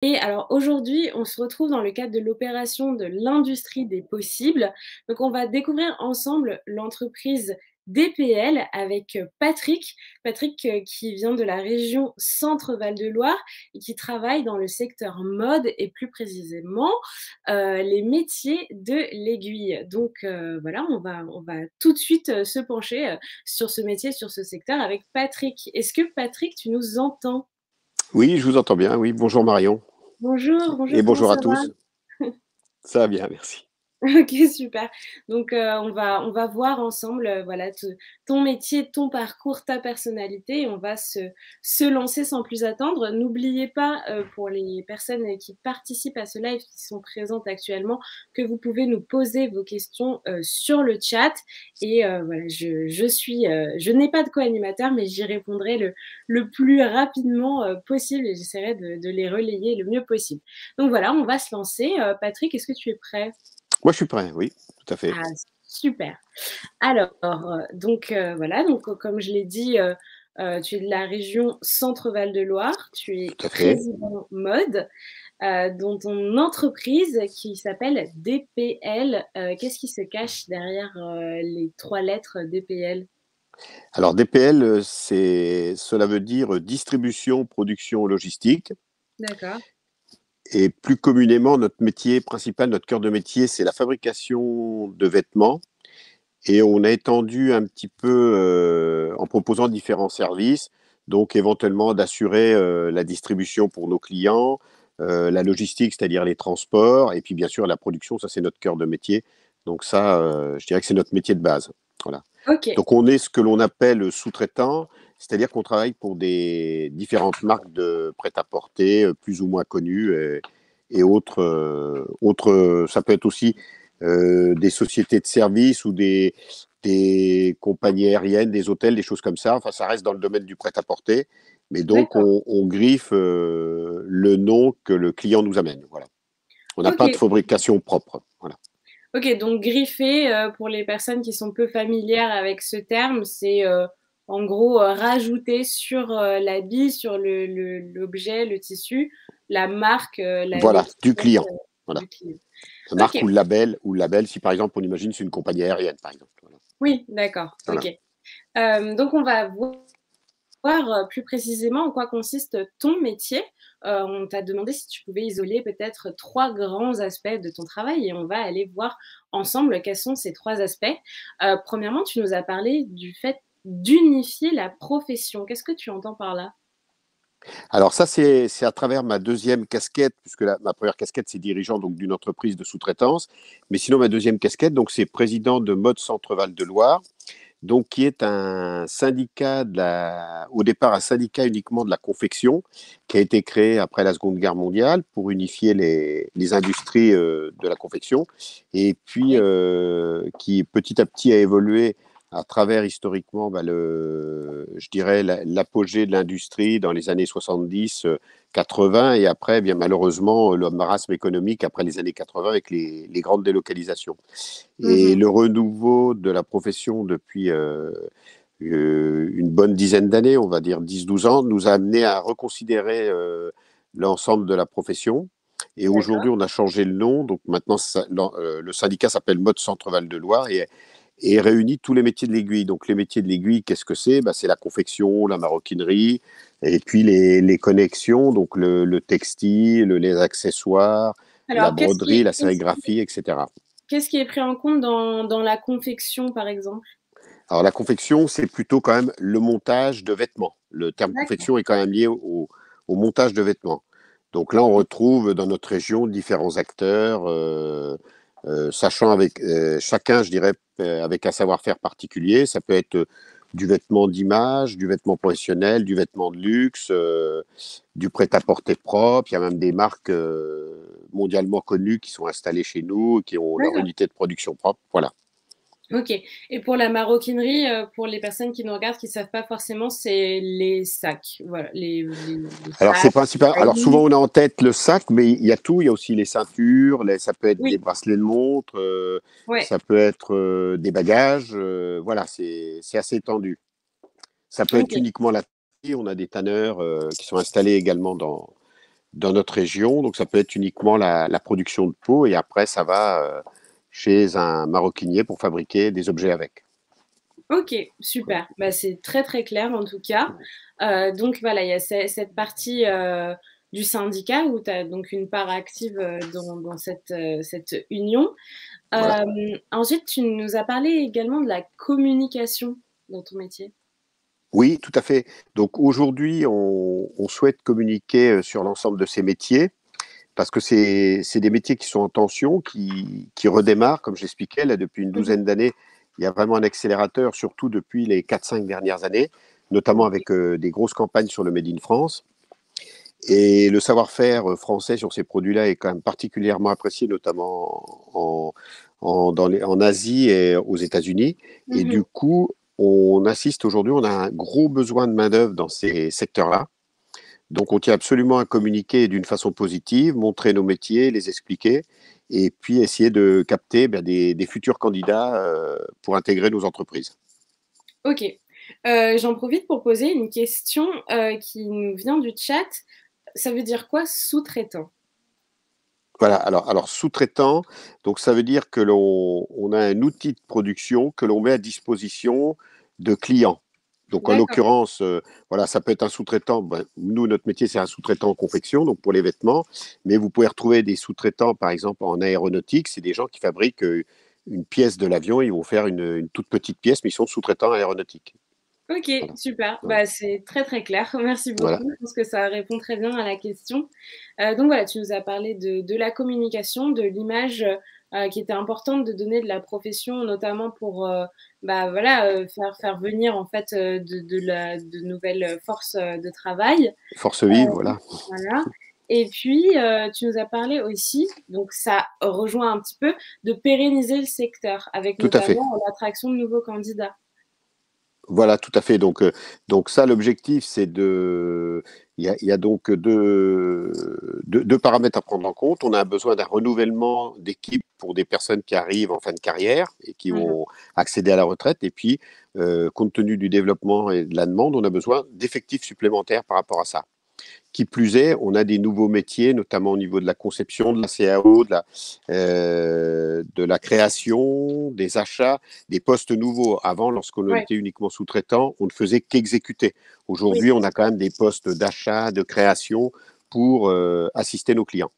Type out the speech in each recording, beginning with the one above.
Et alors aujourd'hui, on se retrouve dans le cadre de l'opération de l'industrie des possibles. Donc on va découvrir ensemble l'entreprise DPL avec Patrick. Patrick qui vient de la région Centre-Val de Loire et qui travaille dans le secteur mode et plus précisément les métiers de l'aiguille. Donc voilà, on va tout de suite se pencher sur ce métier, sur ce secteur avec Patrick. Est-ce que Patrick, tu nous entends? Oui, je vous entends bien. Oui, bonjour Marion. Bonjour, bonjour, Et comment bonjour ça à va? tous. Ça va bien, merci. OK, super. Donc, on va voir ensemble, voilà, ton métier, ton parcours, ta personnalité et on va se lancer sans plus attendre. N'oubliez pas, pour les personnes, qui participent à ce live, qui sont présentes actuellement, que vous pouvez nous poser vos questions, sur le chat et voilà, je n'ai pas de co-animateur, mais j'y répondrai le plus rapidement, possible et j'essaierai de les relayer le mieux possible. Donc voilà, on va se lancer. Patrick, est-ce que tu es prêt? Moi, je suis prêt, oui, tout à fait. Ah super. Alors, voilà, donc comme je l'ai dit, tu es de la région Centre-Val de Loire, tu es Tout à fait. président mode, dans ton entreprise qui s'appelle DPL. Qu'est-ce qui se cache derrière, les 3 lettres DPL? Alors, DPL, cela veut dire distribution, production, logistique. D'accord, Et plus communément, notre métier principal, notre cœur de métier, c'est la fabrication de vêtements. Et on a étendu un petit peu en proposant différents services, donc éventuellement d'assurer la distribution pour nos clients, la logistique, c'est-à-dire les transports, et puis bien sûr la production, ça c'est notre cœur de métier. Donc ça, je dirais que c'est notre métier de base. Voilà. OK. Donc on est ce que l'on appelle sous-traitant, c'est-à-dire qu'on travaille pour des différentes marques de prêt-à-porter, plus ou moins connues, et autres, ça peut être aussi des sociétés de services ou des compagnies aériennes, des hôtels, des choses comme ça. Enfin, ça reste dans le domaine du prêt-à-porter. Mais donc, D'accord. on griffe le nom que le client nous amène. Voilà. On n'a pas de OK. fabrication propre. Voilà. OK, donc griffer, pour les personnes qui sont peu familières avec ce terme, c'est, en gros, rajouter sur, l'habit, sur l'objet, le tissu, la marque, la Voilà, du l'étiquette, client. Voilà. du client. La marque OK, ou le label, si par exemple, on imagine c'est une compagnie aérienne, par exemple. Voilà. oui, d'accord, Voilà. OK. Donc on va voir, plus précisément en quoi consiste ton métier. On t'a demandé si tu pouvais isoler peut-être 3 grands aspects de ton travail et on va aller voir ensemble quels sont ces 3 aspects. Premièrement, tu nous as parlé du fait d'unifier la profession. Qu'est-ce que tu entends par là? Alors ça, c'est à travers ma deuxième casquette, puisque ma première casquette, c'est dirigeant donc d'une entreprise de sous-traitance. Mais sinon, ma deuxième casquette, donc c'est président de Mode Centre-Val de Loire, donc qui est un syndicat au départ un syndicat uniquement de la confection, qui a été créé après la Seconde Guerre mondiale pour unifier les industries de la confection, et puis Oui. qui petit à petit a évolué à travers historiquement je dirais l'apogée de l'industrie dans les années 70, 80, et après, bien malheureusement, le marasme économique après les années 80 avec les grandes délocalisations. Et Mmh. le renouveau de la profession depuis une bonne dizaine d'années, on va dire 10-12 ans, nous a amené à reconsidérer l'ensemble de la profession. Et D'accord. aujourd'hui, on a changé le nom. Donc maintenant, le syndicat s'appelle Mode Centre-Val de Loire et réunit tous les métiers de l'aiguille. Donc les métiers de l'aiguille, qu'est-ce que c'est? C'est la confection, la maroquinerie, et puis les connexions, donc le textile, les accessoires, la Alors broderie, la sérigraphie, etc. qu'est-ce qui est pris en compte dans la confection, par exemple? Alors la confection, c'est plutôt quand même le montage de vêtements. Le terme D'accord. confection est quand même lié au montage de vêtements. Donc là, on retrouve dans notre région différents acteurs, sachant avec chacun, je dirais, avec un savoir-faire particulier. Ça peut être du vêtement d'image, du vêtement professionnel, du vêtement de luxe, du prêt-à-porter propre. Il y a même des marques mondialement connues qui sont installées chez nous, qui ont leur D'accord. unité de production propre. Voilà. OK, et pour la maroquinerie, pour les personnes qui nous regardent, qui ne savent pas forcément, c'est les sacs, voilà, les Alors, c'est sacs, les principal. Alors, souvent, valises. on a en tête le sac, mais il y a tout. Il y a aussi les ceintures, ça peut être des Oui, bracelets de montre, ouais, ça peut être des bagages. Voilà, c'est assez étendu. Ça peut être OK. uniquement la taille. On a des tanneurs qui sont installés également dans notre région. Donc, ça peut être uniquement la production de peau et après, ça va chez un maroquinier pour fabriquer des objets avec. OK, Voilà. super. Bah, c'est très, très clair en tout cas. Donc voilà, il y a cette partie, du syndicat où tu as donc une part active, dans cette union. Voilà. Ensuite, tu nous as parlé également de la communication dans ton métier. Oui, tout à fait. Donc aujourd'hui, on souhaite communiquer sur l'ensemble de ces métiers parce que c'est des métiers qui sont en tension, qui redémarrent, comme j'expliquais, là, depuis une Mmh. douzaine d'années. Il y a vraiment un accélérateur, surtout depuis les 4-5 dernières années, notamment OK. avec des grosses campagnes sur le Made in France. Et le savoir-faire français sur ces produits-là est quand même particulièrement apprécié, notamment en Asie et aux États-Unis. Et du Mmh. coup, on assiste aujourd'hui, on a un gros besoin de main-d'œuvre dans ces secteurs-là. Donc, on tient absolument à communiquer d'une façon positive, montrer nos métiers, les expliquer, et puis essayer de capter des futurs candidats pour intégrer nos entreprises. OK. J'en profite pour poser une question, qui nous vient du chat. Ça veut dire quoi sous-traitant? Voilà, alors sous-traitant, donc ça veut dire que on a un outil de production que l'on met à disposition de clients. Donc en D'accord. l'occurrence, voilà, ça peut être un sous-traitant. Ben, nous, notre métier, c'est un sous-traitant en confection, donc pour les vêtements. Mais vous pouvez retrouver des sous-traitants, par exemple en aéronautique. C'est des gens qui fabriquent une pièce de l'avion. Ils vont faire une toute petite pièce, mais ils sont sous-traitants aéronautiques. OK, Voilà, super. voilà, Bah, c'est très, très clair. Merci voilà. beaucoup. Je pense que ça répond très bien à la question. Donc voilà, tu nous as parlé de la communication, de l'image, qui était importante de donner de la profession, notamment pour, bah, voilà, faire venir en fait, de nouvelles forces, de travail. Force vive, voilà. Voilà. Et puis, tu nous as parlé aussi, donc ça rejoint un petit peu, de pérenniser le secteur avec Tout à fait. notamment l'attraction de nouveaux candidats. Voilà, tout à fait. Donc ça, l'objectif, c'est de. Il y a donc deux paramètres à prendre en compte. On a besoin d'un renouvellement d'équipe pour des personnes qui arrivent en fin de carrière et qui Mmh. vont accéder à la retraite. Et puis, compte tenu du développement et de la demande, on a besoin d'effectifs supplémentaires par rapport à ça. Qui plus est, on a des nouveaux métiers, notamment au niveau de la conception, de la CAO, de la création, des achats, des postes nouveaux. Avant, lorsqu'on Ouais, était uniquement sous-traitant, on ne faisait qu'exécuter. oui, Aujourd'hui, on a quand même des postes d'achat, de création pour assister nos clients.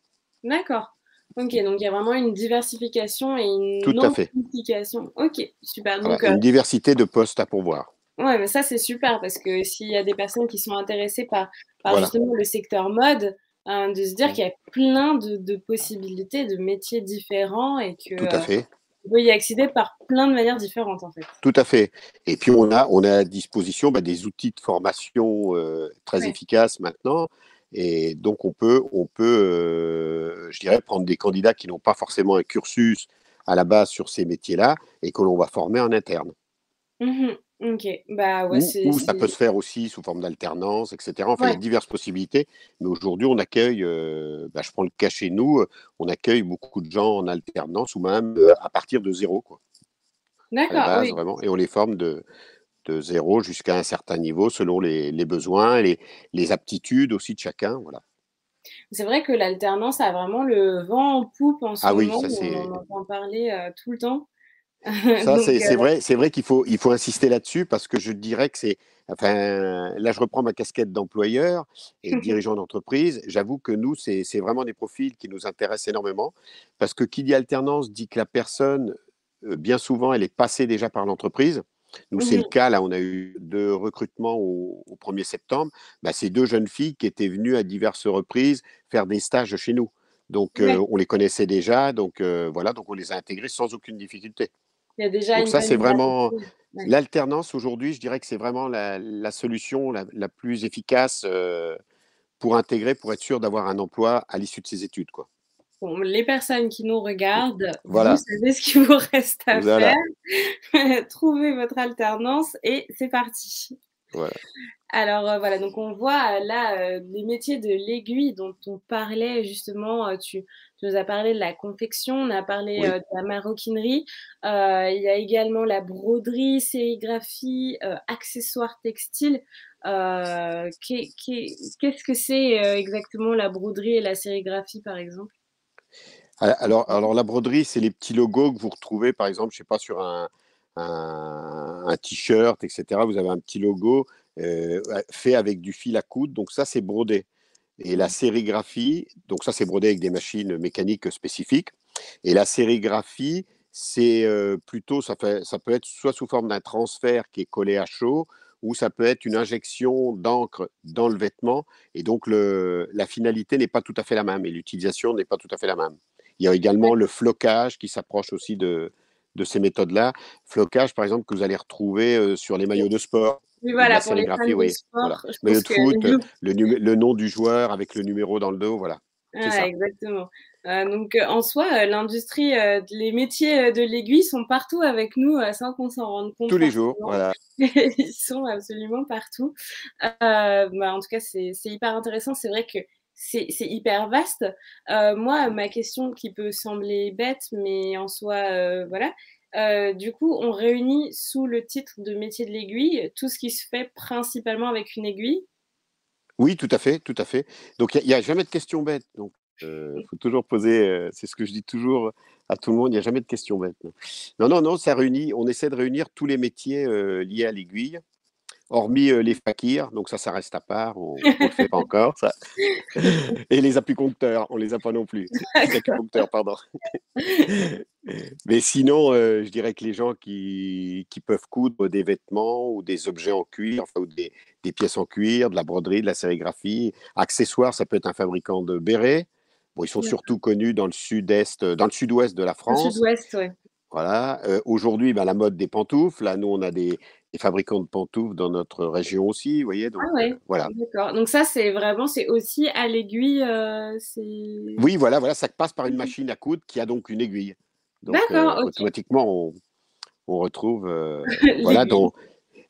d'accord. OK, donc il y a vraiment une diversification et Tout une à fait. amplification. OK, super. Voilà, Donc, une diversité de postes à pourvoir. ouais, mais ça, c'est super parce que s'il y a des personnes qui sont intéressées par Voilà, justement le secteur mode, de se dire qu'il y a plein de possibilités, de métiers différents et que, tout à fait. on peut y accéder par plein de manières différentes, en fait. Tout à fait. Et puis on a à disposition des outils de formation très Ouais. efficaces maintenant. Et donc je dirais, prendre des candidats qui n'ont pas forcément un cursus à la base sur ces métiers-là et que l'on va former en interne. Mmh. OK. Bah, ouais, Ou ça peut se faire aussi sous forme d'alternance, etc. Enfin, il y a ouais. diverses possibilités. Mais aujourd'hui, on accueille, je prends le cas chez nous, on accueille beaucoup de gens en alternance ou même à partir de zéro, quoi, à la D'accord, base, oui. vraiment. Et on les forme de zéro jusqu'à un certain niveau selon les besoins et les aptitudes aussi de chacun. Voilà. C'est vrai que l'alternance a vraiment le vent en poupe en ce Ah oui, moment. On en entend parler, tout le temps. Donc, c'est vrai il faut insister là-dessus parce que je dirais que enfin, là je reprends ma casquette d'employeur et de dirigeant d'entreprise. J'avoue que nous, c'est vraiment des profils qui nous intéressent énormément parce que qui dit alternance dit que la personne, bien souvent, elle est passée déjà par l'entreprise. Nous, c'est le mmh. cas. Là, on a eu 2 recrutements au 1er septembre. Bah, c'est 2 jeunes filles qui étaient venues à diverses reprises faire des stages chez nous. Donc, Ouais, on les connaissait déjà. Donc, voilà, donc on les a intégrés sans aucune difficulté. il y a déjà Donc une ça, c'est vraiment familiarité. Ouais. l'alternance aujourd'hui, je dirais que c'est vraiment la solution la plus efficace, pour intégrer, pour être sûr d'avoir un emploi à l'issue de ses études, quoi. Bon, les personnes qui nous regardent, vous Voilà, savez ce qu'il vous reste à faire. voilà, Trouvez votre alternance et c'est parti. voilà. Alors, voilà, donc on voit, là, les métiers de l'aiguille dont on parlait justement, tu nous as parlé de la confection, on a parlé, Oui, de la maroquinerie, il y a également la broderie, sérigraphie, accessoires textiles. Qu'est-ce que c'est exactement la broderie et la sérigraphie, par exemple? Alors la broderie, c'est les petits logos que vous retrouvez, par exemple, je sais pas, sur un t-shirt, etc. Vous avez un petit logo fait avec du fil à coudre, donc ça, c'est brodé. Et la sérigraphie, donc ça, c'est brodé avec des machines mécaniques spécifiques. Et la sérigraphie, c'est plutôt, ça peut être soit sous forme d'un transfert qui est collé à chaud, ou ça peut être une injection d'encre dans le vêtement. Et donc, la finalité n'est pas tout à fait la même et l'utilisation n'est pas tout à fait la même. Il y a également le flocage qui s'approche aussi de ces méthodes-là. Flocage, par exemple, que vous allez retrouver sur les maillots de sport Oui, ou de la voilà, pour les fans sérigraphie, de oui. Voilà. sport, je Maillot pense de que foot, le nom du joueur avec le numéro dans le dos, voilà. C'est ah, ça. exactement. Donc, en soi, l'industrie, les métiers, de l'aiguille sont partout avec nous, sans qu'on s'en rende compte Tous les jours, forcément. voilà. Ils sont absolument partout. En tout cas, c'est hyper intéressant. C'est vrai que c'est hyper vaste. Moi, ma question qui peut sembler bête, mais en soi, voilà, du coup, on réunit sous le titre de métier de l'aiguille tout ce qui se fait principalement avec une aiguille? Oui, tout à fait, tout à fait. Donc il y a jamais de questions bêtes, donc faut toujours poser, c'est ce que je dis toujours à tout le monde, il y a jamais de questions bêtes. Non, non, non, ça réunit on essaie de réunir tous les métiers, liés à l'aiguille, hormis, les fakirs, donc ça reste à part, on le fait pas encore ça. Et les acupuncteurs, on les a pas non plus. Les D'accord. acupuncteurs, pardon. Mais sinon, je dirais que les gens qui peuvent coudre des vêtements ou des objets en cuir, enfin, ou des pièces en cuir, de la broderie, de la sérigraphie, accessoires, ça peut être un fabricant de bérets. Bon, ils sont D'accord. surtout connus dans le sud-est, dans le sud-ouest de la Dans le France. sud-ouest, ouais. Voilà. Aujourd'hui, bah, la mode des pantoufles. Là, nous, on a des fabricants de pantoufles dans notre région aussi, vous voyez? Ah Donc, ouais, voilà. d'accord. Donc ça, c'est vraiment c'est aussi à l'aiguille, c'est Oui, voilà, voilà, ça passe par une machine à coudre qui a donc une aiguille. Donc, d'accord, OK. automatiquement, on retrouve, voilà, L'aiguille. dans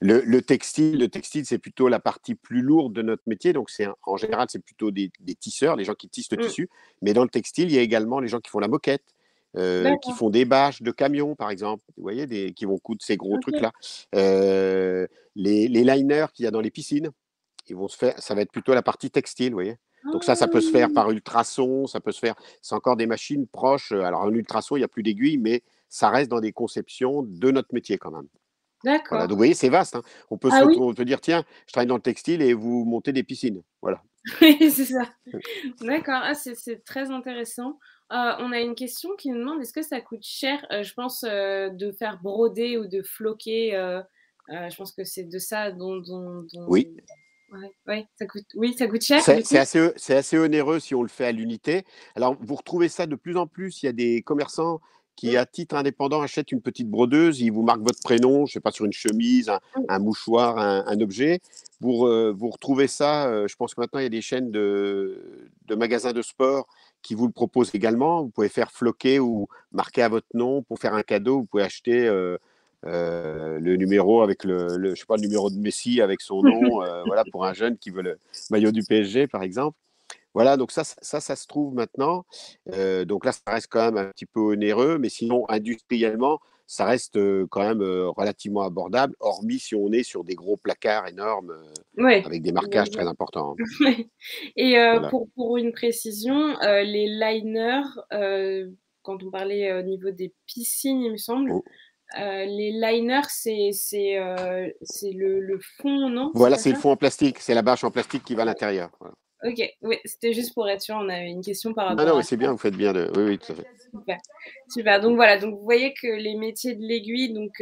le textile, c'est plutôt la partie plus lourde de notre métier. Donc, en général, c'est plutôt des tisseurs, les gens qui tissent le Mmh. tissu. Mais dans le textile, il y a également les gens qui font la moquette, qui D'accord, font des bâches de camions, par exemple. Vous voyez, qui vont coudre ces gros OK. trucs-là. Les liners qu'il y a dans les piscines, ça va être plutôt la partie textile, vous voyez. Donc ça peut se faire Ah! par ultrason, ça peut se faire, c'est encore des machines proches. Alors un ultrason, il n'y a plus d'aiguille, mais ça reste dans des conceptions de notre métier quand même. Voilà, D'accord. donc vous voyez, c'est vaste, hein. On peut se Ah oui? retrouver, on peut dire, tiens, je travaille dans le textile et vous montez des piscines. Voilà. Oui, c'est ça. D'accord, ah c'est très intéressant. On a une question qui nous demande: «Est-ce que ça coûte cher?» Je pense, de faire broder ou de floquer, je pense que c'est de ça dont Oui, ouais, ouais, ça coûte cher du coup? c'est assez onéreux si on le fait à l'unité. Alors, vous retrouvez ça de plus en plus. Il y a des commerçants qui, Mmh, à titre indépendant, achètent une petite brodeuse. Ils vous marquent votre prénom, je sais pas, sur une chemise, mmh. un mouchoir, un objet. Vous retrouvez ça. Je pense que maintenant, il y a des chaînes de magasins de sport qui vous le proposent également. Vous pouvez faire floquer ou marquer à votre nom pour faire un cadeau. Vous pouvez acheter le numéro avec je sais pas, le numéro de Messi avec son nom, voilà, pour un jeune qui veut le maillot du PSG, par exemple. Voilà, donc ça se trouve maintenant. Donc là, ça reste quand même un petit peu onéreux, mais sinon, industriellement, ça reste quand même relativement abordable, hormis si on est sur des gros placards énormes Ouais, avec des bien marquages sûr. très importants, hein. Ouais et Voilà. pour une précision, les liners, quand on parlait au niveau des piscines, il me semble, Oh. les liners, c'est le fond, non? C'est Voilà, pas c'est le ça? fond en plastique, c'est la bâche en plastique qui va à l'intérieur. Voilà. OK, oui, c'était juste pour être sûr, on avait une question par Non, rapport non, à mais c'est ça. bien, vous faites bien de. Oui, oui, tout à fait. Super, super. Donc voilà, donc vous voyez que les métiers de l'aiguille, donc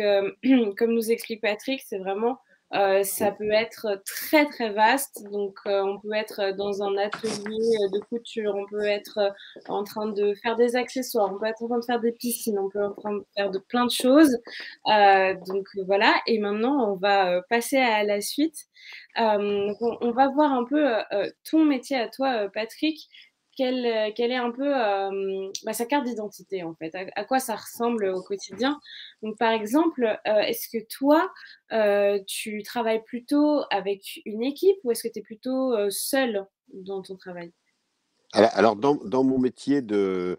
comme nous explique Patrick, c'est vraiment, ça Mm. peut être très, très vaste. Donc on peut être dans un atelier, de couture, on peut être, en train de faire des accessoires, on peut être en train de faire des piscines, on peut être en train de faire de plein de choses. Donc voilà et maintenant on va, passer à la suite. Donc on va voir un peu, ton métier à toi, Patrick. Quelle est un peu, sa carte d'identité, en fait? À quoi ça ressemble au quotidien? Donc, par exemple, est-ce que toi, tu travailles plutôt avec une équipe ou est-ce que tu es plutôt, seul dans ton travail? Alors dans mon métier de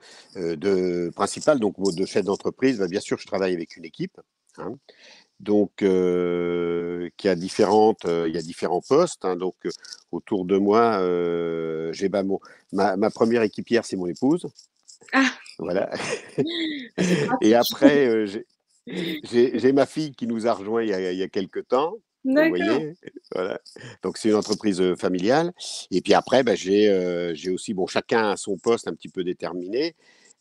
principal, donc de chef d'entreprise, bah, bien sûr, je travaille avec une équipe, hein. donc qui a il y a différents postes, hein, donc autour de moi, j'ai ma première équipière, c'est mon épouse, Ah, voilà. c'est Et pratique. après, j'ai ma fille qui nous a rejoint il y a quelque temps. Donc, vous D'accord. voyez, voilà. Donc, c'est une entreprise familiale. Et puis après, bah, j'ai aussi, bon, chacun a son poste un petit peu déterminé.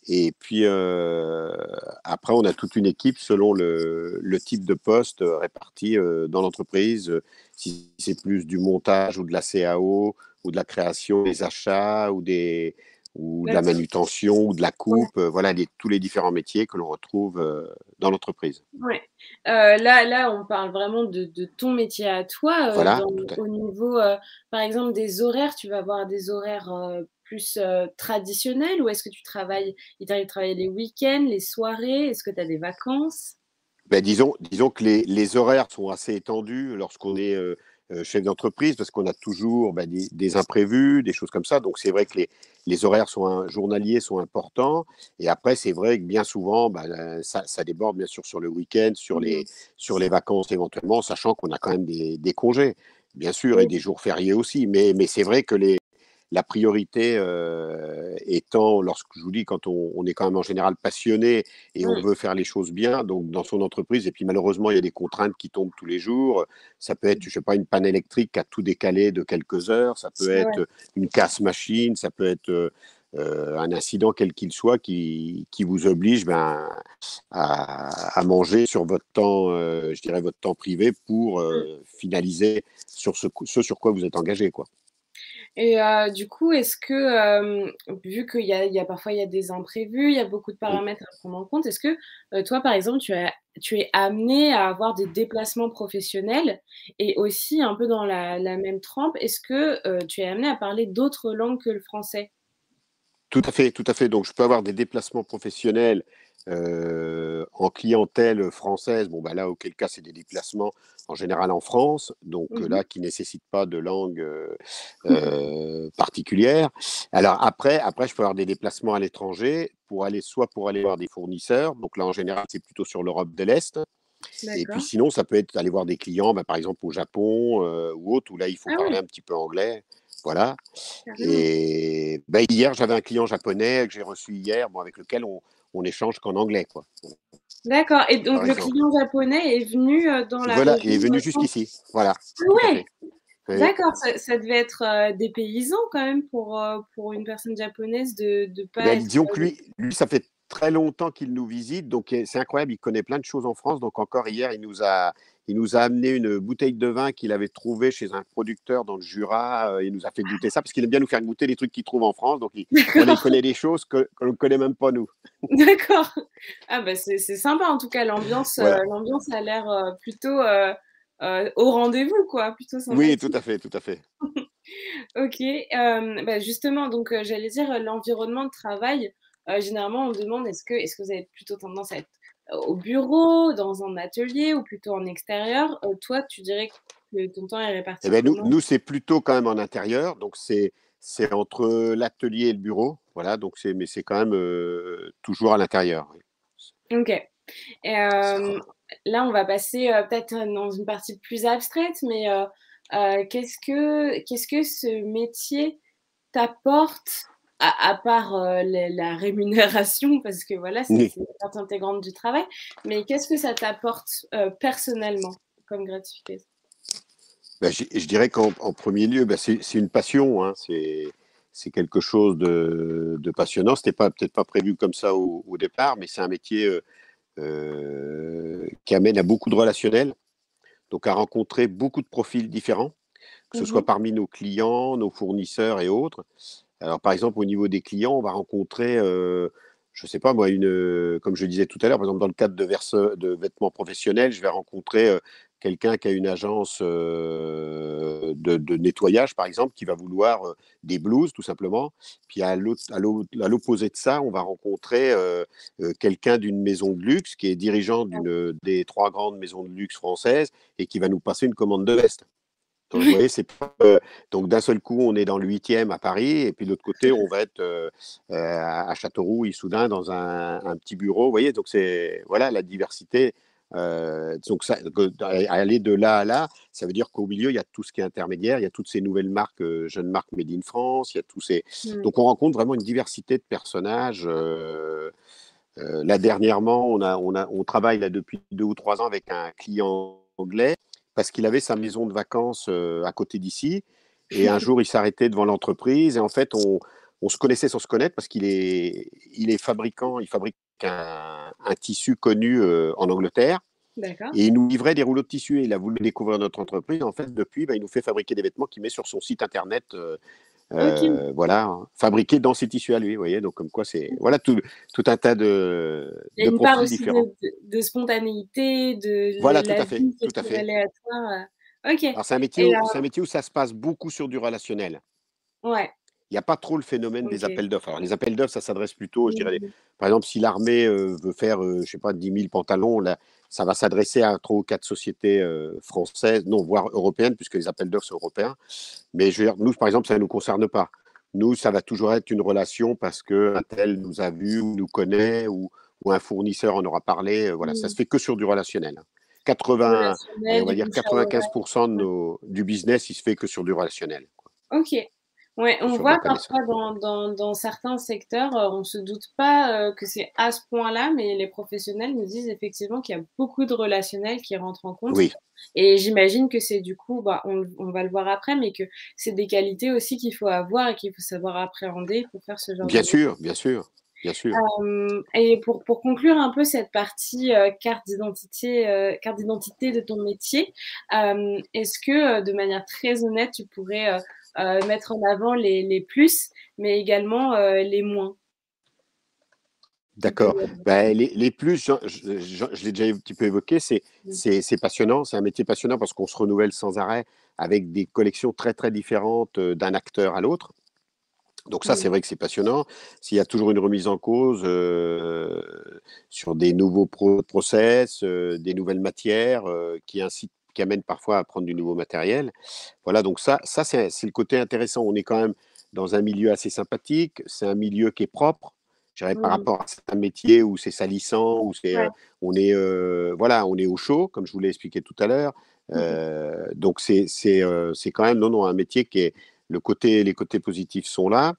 Et puis après, on a toute une équipe selon le type de poste réparti dans l'entreprise. Si c'est plus du montage ou de la CAO ou de la création, des achats ou de la D'accord. manutention ou de la Ouais. coupe, voilà tous les différents métiers que l'on retrouve dans l'entreprise. Ouais. Là, on parle vraiment de ton métier à toi, Voilà, tout à au niveau, par exemple, des horaires. Tu vas avoir des horaires, plus, traditionnels, ou est-ce que il t'arrive de travailler les week-ends, les soirées? Est-ce que tu as des vacances? ben, disons que les horaires sont assez étendus lorsqu'on est chef d'entreprise parce qu'on a toujours ben, des imprévus, des choses comme ça. Donc c'est vrai que les horaires journaliers sont importants. Et après, c'est vrai que bien souvent, ben, ça déborde bien sûr sur le week-end, Mmh. sur les vacances éventuellement, sachant qu'on a quand même des congés, bien sûr, et Oui, des jours fériés aussi. Mais c'est vrai que la priorité étant, lorsque je vous dis, quand on est quand même en général passionné et on mmh, veut faire les choses bien, donc dans son entreprise, et puis malheureusement, il y a des contraintes qui tombent tous les jours. Ça peut être, je sais pas, une panne électrique qui a tout décalé de quelques heures, ça peut ouais, être une casse machine, ça peut être un incident quel qu'il soit qui vous oblige ben, à manger sur votre temps, je dirais votre temps privé pour mmh. finaliser sur ce sur quoi vous êtes engagé, quoi. Et du coup, est-ce que, vu qu'il y a parfois il y a des imprévus, il y a beaucoup de paramètres à prendre en compte, est-ce que, toi, par exemple, tu es amené à avoir des déplacements professionnels? Et aussi un peu dans la même trempe, est-ce que, tu es amené à parler d'autres langues que le français? Tout à fait, tout à fait. Donc, je peux avoir des déplacements professionnels en clientèle française. Bon, bah là, auquel cas, c'est des déplacements en général en France, donc Mmh. là, qui ne nécessitent pas de langue particulière. Alors, après, je peux avoir des déplacements à l'étranger soit pour aller voir des fournisseurs. Donc là, en général, c'est plutôt sur l'Europe de l'Est. Et puis D'accord. sinon, ça peut être aller voir des clients, bah, par exemple au Japon ou autre, où là, il faut Ah parler ouais, un petit peu anglais. Voilà. carrément. Et bah, hier, j'avais un client japonais que j'ai reçu hier, bon, avec lequel on échange qu'en anglais, quoi, D'accord, et donc par le exemple. client japonais est venu, dans la Voilà, il région, est venu sans jusqu'ici. Voilà, ah tout à ouais! fait. Oui. D'accord, ça devait être, dépaysant quand même pour une personne japonaise de pas Ben, être, disons que lui, ça fait très longtemps qu'il nous visite, donc c'est incroyable, il connaît plein de choses en France. Donc encore hier, il nous a amené une bouteille de vin qu'il avait trouvée chez un producteur dans le Jura. Il nous a fait goûter ça parce qu'il aime bien nous faire goûter les trucs qu'il trouve en France. Donc voilà, il d'accord, connaît des choses que l'on ne connaît même pas nous. d'accord. Ah bah, c'est sympa en tout cas, Voilà. l'ambiance a l'air, plutôt, au rendez-vous quoi, plutôt Oui, tout sympathique. à fait, tout à fait. OK, bah, justement donc j'allais dire, l'environnement de travail, généralement on demande est-ce que vous avez plutôt tendance à être, au bureau, dans un atelier ou plutôt en extérieur? Toi, tu dirais que ton temps est Eh réparti ben, comment? nous c'est plutôt quand même en intérieur, donc c'est entre l'atelier et le bureau, voilà, donc mais c'est quand même toujours à l'intérieur. Oui. OK. Et là, on va passer, peut-être dans une partie plus abstraite, mais qu'est-ce que ce métier t'apporte à part, la rémunération? Parce que voilà, Oui. c'est une partie intégrante du travail, mais qu'est-ce que ça t'apporte, personnellement comme gratification? Ben, je dirais en premier lieu, ben, c'est une passion, hein, c'est quelque chose de passionnant. C'était pas peut-être pas prévu comme ça au départ, mais c'est un métier qui amène à beaucoup de relationnel, donc à rencontrer beaucoup de profils différents, que ce soit Mmh. parmi nos clients, nos fournisseurs et autres. Alors, par exemple, au niveau des clients, on va rencontrer, je sais pas moi, comme je disais tout à l'heure, par exemple, dans le cadre de vêtements professionnels, je vais rencontrer quelqu'un qui a une agence de nettoyage, par exemple, qui va vouloir des blouses, tout simplement. Puis à l'opposé de ça, on va rencontrer quelqu'un d'une maison de luxe qui est dirigeant d'une des trois grandes maisons de luxe françaises et qui va nous passer une commande de veste. Donc, vous Oui. voyez, c'est pas, donc d'un seul coup, on est dans le 8e à Paris, et puis de l'autre côté, on va être à Châteauroux, Issoudun, dans un petit bureau. Vous voyez, donc c'est voilà, la diversité Donc ça, aller de là à là, ça veut dire qu'au milieu, il y a tout ce qui est intermédiaire, il y a toutes ces nouvelles marques, jeunes marques Made in France, il y a tous ces... Mmh. Donc on rencontre vraiment une diversité de personnages. Là, dernièrement, on travaille là depuis 2 ou 3 ans avec un client anglais parce qu'il avait sa maison de vacances à côté d'ici. Et un jour, il s'arrêtait devant l'entreprise. Et en fait, on se connaissait sans se connaître parce qu'il est fabricant, il fabrique un tissu connu en Angleterre. D'accord. Et il nous livrait des rouleaux de tissu. Et il a voulu découvrir notre entreprise. En fait, depuis, il nous fait fabriquer des vêtements qu'il met sur son site internet. OK. Voilà, hein, fabriqués dans ses tissus à lui, vous voyez, donc comme quoi c'est Mmh. voilà tout un tas de, Il y a de une part profils aussi différents. de spontanéité, de Voilà, la vie qui tout est à très fait. aléatoire. OK. Alors Et c'est un métier où ça se passe beaucoup sur du relationnel. ouais, Il n'y a pas trop le phénomène des OK. appels d'offres. Alors les appels d'offres, ça s'adresse plutôt, je Mmh dirais, mh. par exemple, si l'armée veut faire, je sais pas, 10 000 pantalons, là, ça va s'adresser à 3 ou 4 sociétés françaises, non, voire européennes, puisque les appels d'offres sont européens. Mais je veux dire, nous, par exemple, ça ne nous concerne pas. Nous, ça va toujours être une relation parce qu'un tel nous a vus ou nous connaît ou un fournisseur en aura parlé. Voilà, ça se Mmh. fait que sur du relationnel. 80, allez, Relationnel, on va du dire bouche à oreille. 95% Ouais. du business, il se fait que sur du relationnel, quoi, OK. Ouais, que on sur de la voit connaissance. parfois dans certains secteurs, on se doute pas, que c'est à ce point-là, mais les professionnels nous disent effectivement qu'il y a beaucoup de relationnel qui rentrent en compte Oui, et j'imagine que c'est du coup, bah, on va le voir après, mais que c'est des qualités aussi qu'il faut avoir et qu'il faut savoir appréhender pour faire ce genre de bien métier. sûr, bien sûr, bien sûr. Et pour conclure un peu cette partie, carte d'identité de ton métier, est-ce que, de manière très honnête, tu pourrais, mettre en avant les plus, mais également, les moins? Qui peut D'accord. Ben, les plus, je l'ai déjà un petit peu évoqué, mmh, c'est passionnant, c'est un métier passionnant parce qu'on se renouvelle sans arrêt avec des collections très très différentes d'un acteur à l'autre. Donc ça, c'est mmh, vrai que c'est passionnant. S'il y a toujours une remise en cause sur des nouveaux process, des nouvelles matières qui amènent parfois à prendre du nouveau matériel. Voilà, donc ça c'est le côté intéressant. On est quand même dans un milieu assez sympathique. C'est un milieu qui est propre. Je dirais par mmh, rapport à certains métiers où c'est salissant, où ouais, voilà, on est au chaud, comme je vous l'ai expliqué tout à l'heure. mmh Donc c'est quand même non, un métier qui est les côtés positifs sont là.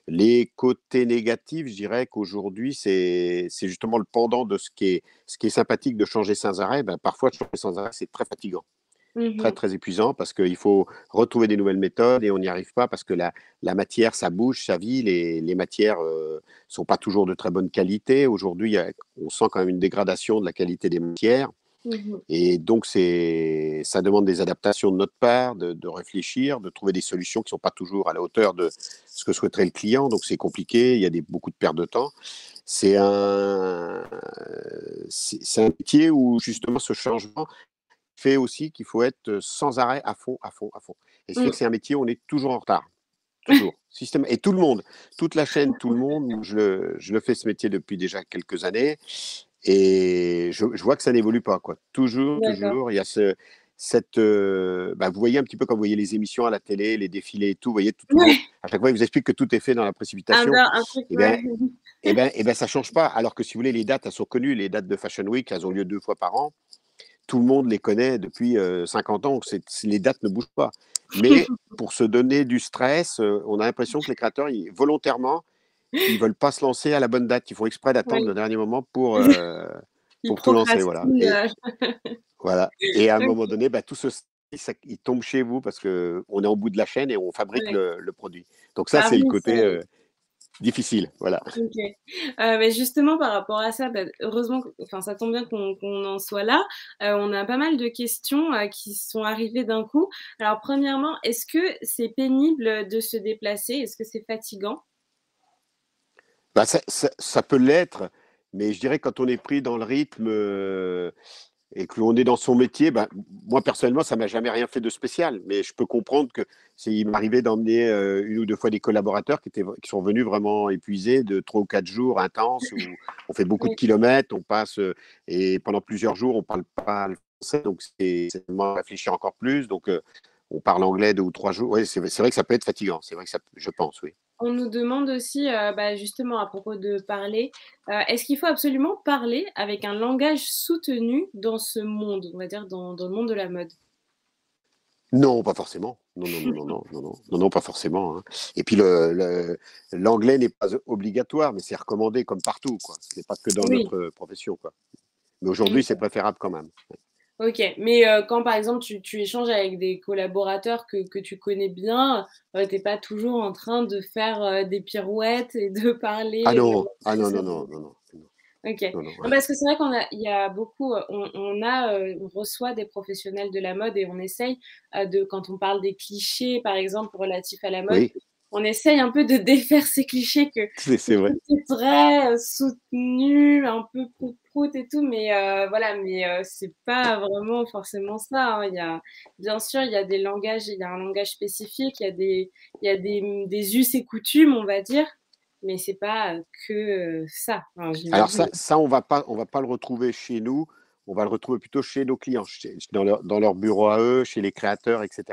Les côtés négatifs, je dirais qu'aujourd'hui, c'est justement le pendant de ce qui est sympathique de changer sans arrêt. Ben, parfois, de changer sans arrêt, c'est très fatigant, très, mh. très épuisant parce qu'il faut retrouver des nouvelles méthodes et on n'y arrive pas parce que la matière, ça bouge, ça vit. Les matières sont pas toujours de très bonne qualité. Aujourd'hui, on sent quand même une dégradation de la qualité des matières. Mmh mh. Et donc, ça demande des adaptations de notre part, de réfléchir, de trouver des solutions qui ne sont pas toujours à la hauteur de ce que souhaiterait le client. Donc, c'est compliqué, il y a beaucoup de pertes de temps. C'est un métier où, justement, ce changement fait aussi qu'il faut être sans arrêt à fond, à fond, à fond. Et ce fait que Mmh. c'est un métier où on est toujours en retard. Toujours. Système. Et tout le monde, toute la chaîne, tout le monde, je le fais ce métier depuis déjà quelques années. Et je vois que ça n'évolue pas, quoi. Toujours, D'accord. toujours, il y a vous voyez un petit peu comme vous voyez les émissions à la télé, les défilés et tout, vous voyez tout le monde, Ouais, à chaque fois, il vous explique que tout est fait dans la un précipitation. beurre un truc, Eh bien, ouais. ça change pas. Alors que si vous voulez, les dates, elles sont connues. Les dates de Fashion Week, elles ont lieu 2 fois par an. Tout le monde les connaît depuis 50 ans. Les dates ne bougent pas. Mais pour se donner du stress, on a l'impression que les créateurs, volontairement, ils veulent pas se lancer à la bonne date. Ils font exprès d'attendre le Oui, dernier moment il pour tout lancer, voilà. procrastine, Et voilà. Et à un moment OK, donné, bah, tout ceci, il tombe chez vous parce que on est en bout de la chaîne et on fabrique ouais. le produit. Donc ça, Ça c'est le arrive, ça côté arrive. difficile, voilà. OK. Mais justement par rapport à ça, bah, heureusement enfin ça tombe bien qu'on en soit là. On a pas mal de questions, qui sont arrivées d'un coup. Alors premièrement, est-ce que c'est pénible, de se déplacer? Est-ce que c'est fatigant? Bah, ça peut l'être, mais je dirais que quand on est pris dans le rythme et que l'on est dans son métier, bah, moi personnellement, ça m'a jamais rien fait de spécial, mais je peux comprendre que il m'arrivait d'emmener 1 ou 2 fois des collaborateurs qui sont venus vraiment épuisés de 3 ou 4 jours intenses où on fait beaucoup de Oui, kilomètres, on passe et pendant plusieurs jours, on parle pas le français, donc c'est vraiment réfléchir encore plus. Donc on parle anglais 2 ou 3 jours. Oui, c'est vrai que ça peut être fatigant. C'est vrai que je pense, oui. on nous demande aussi, bah, justement à propos de parler, est-ce qu'il faut absolument parler avec un langage soutenu dans ce monde, on va dire dans le monde de la mode? Non, pas forcément. Non, non, non, non, non, non, non, non, non, pas forcément, hein. Et puis l'anglais n'est pas obligatoire, mais c'est recommandé comme partout, quoi. Ce n'est pas que dans Oui, notre profession, quoi. Mais aujourd'hui, c'est OK. préférable quand même. OK, mais quand par exemple tu échanges avec des collaborateurs que tu connais bien, tu pas toujours en train de faire, des pirouettes et de Ah parler, non, ah non, non, non, nécessairement. non, non, non, OK. non, non. Non, parce que c'est vrai il y a beaucoup, on reçoit des professionnels de la mode et on essaye, de quand on parle des clichés, par exemple, relatifs à la mode, Oui, on essaye un peu de défaire ces clichés que c'est vrai. tout est très, soutenu, un peu prout-prout et tout, mais voilà, mais c'est pas vraiment forcément ça, hein. Il y a bien sûr, il y a un langage spécifique, des us et coutumes, on va dire, mais c'est pas, que, ça, enfin, Alors j'imagine. ça, on va pas le retrouver chez nous. On va le retrouver plutôt chez nos clients, dans leur bureau à eux, chez les créateurs, etc.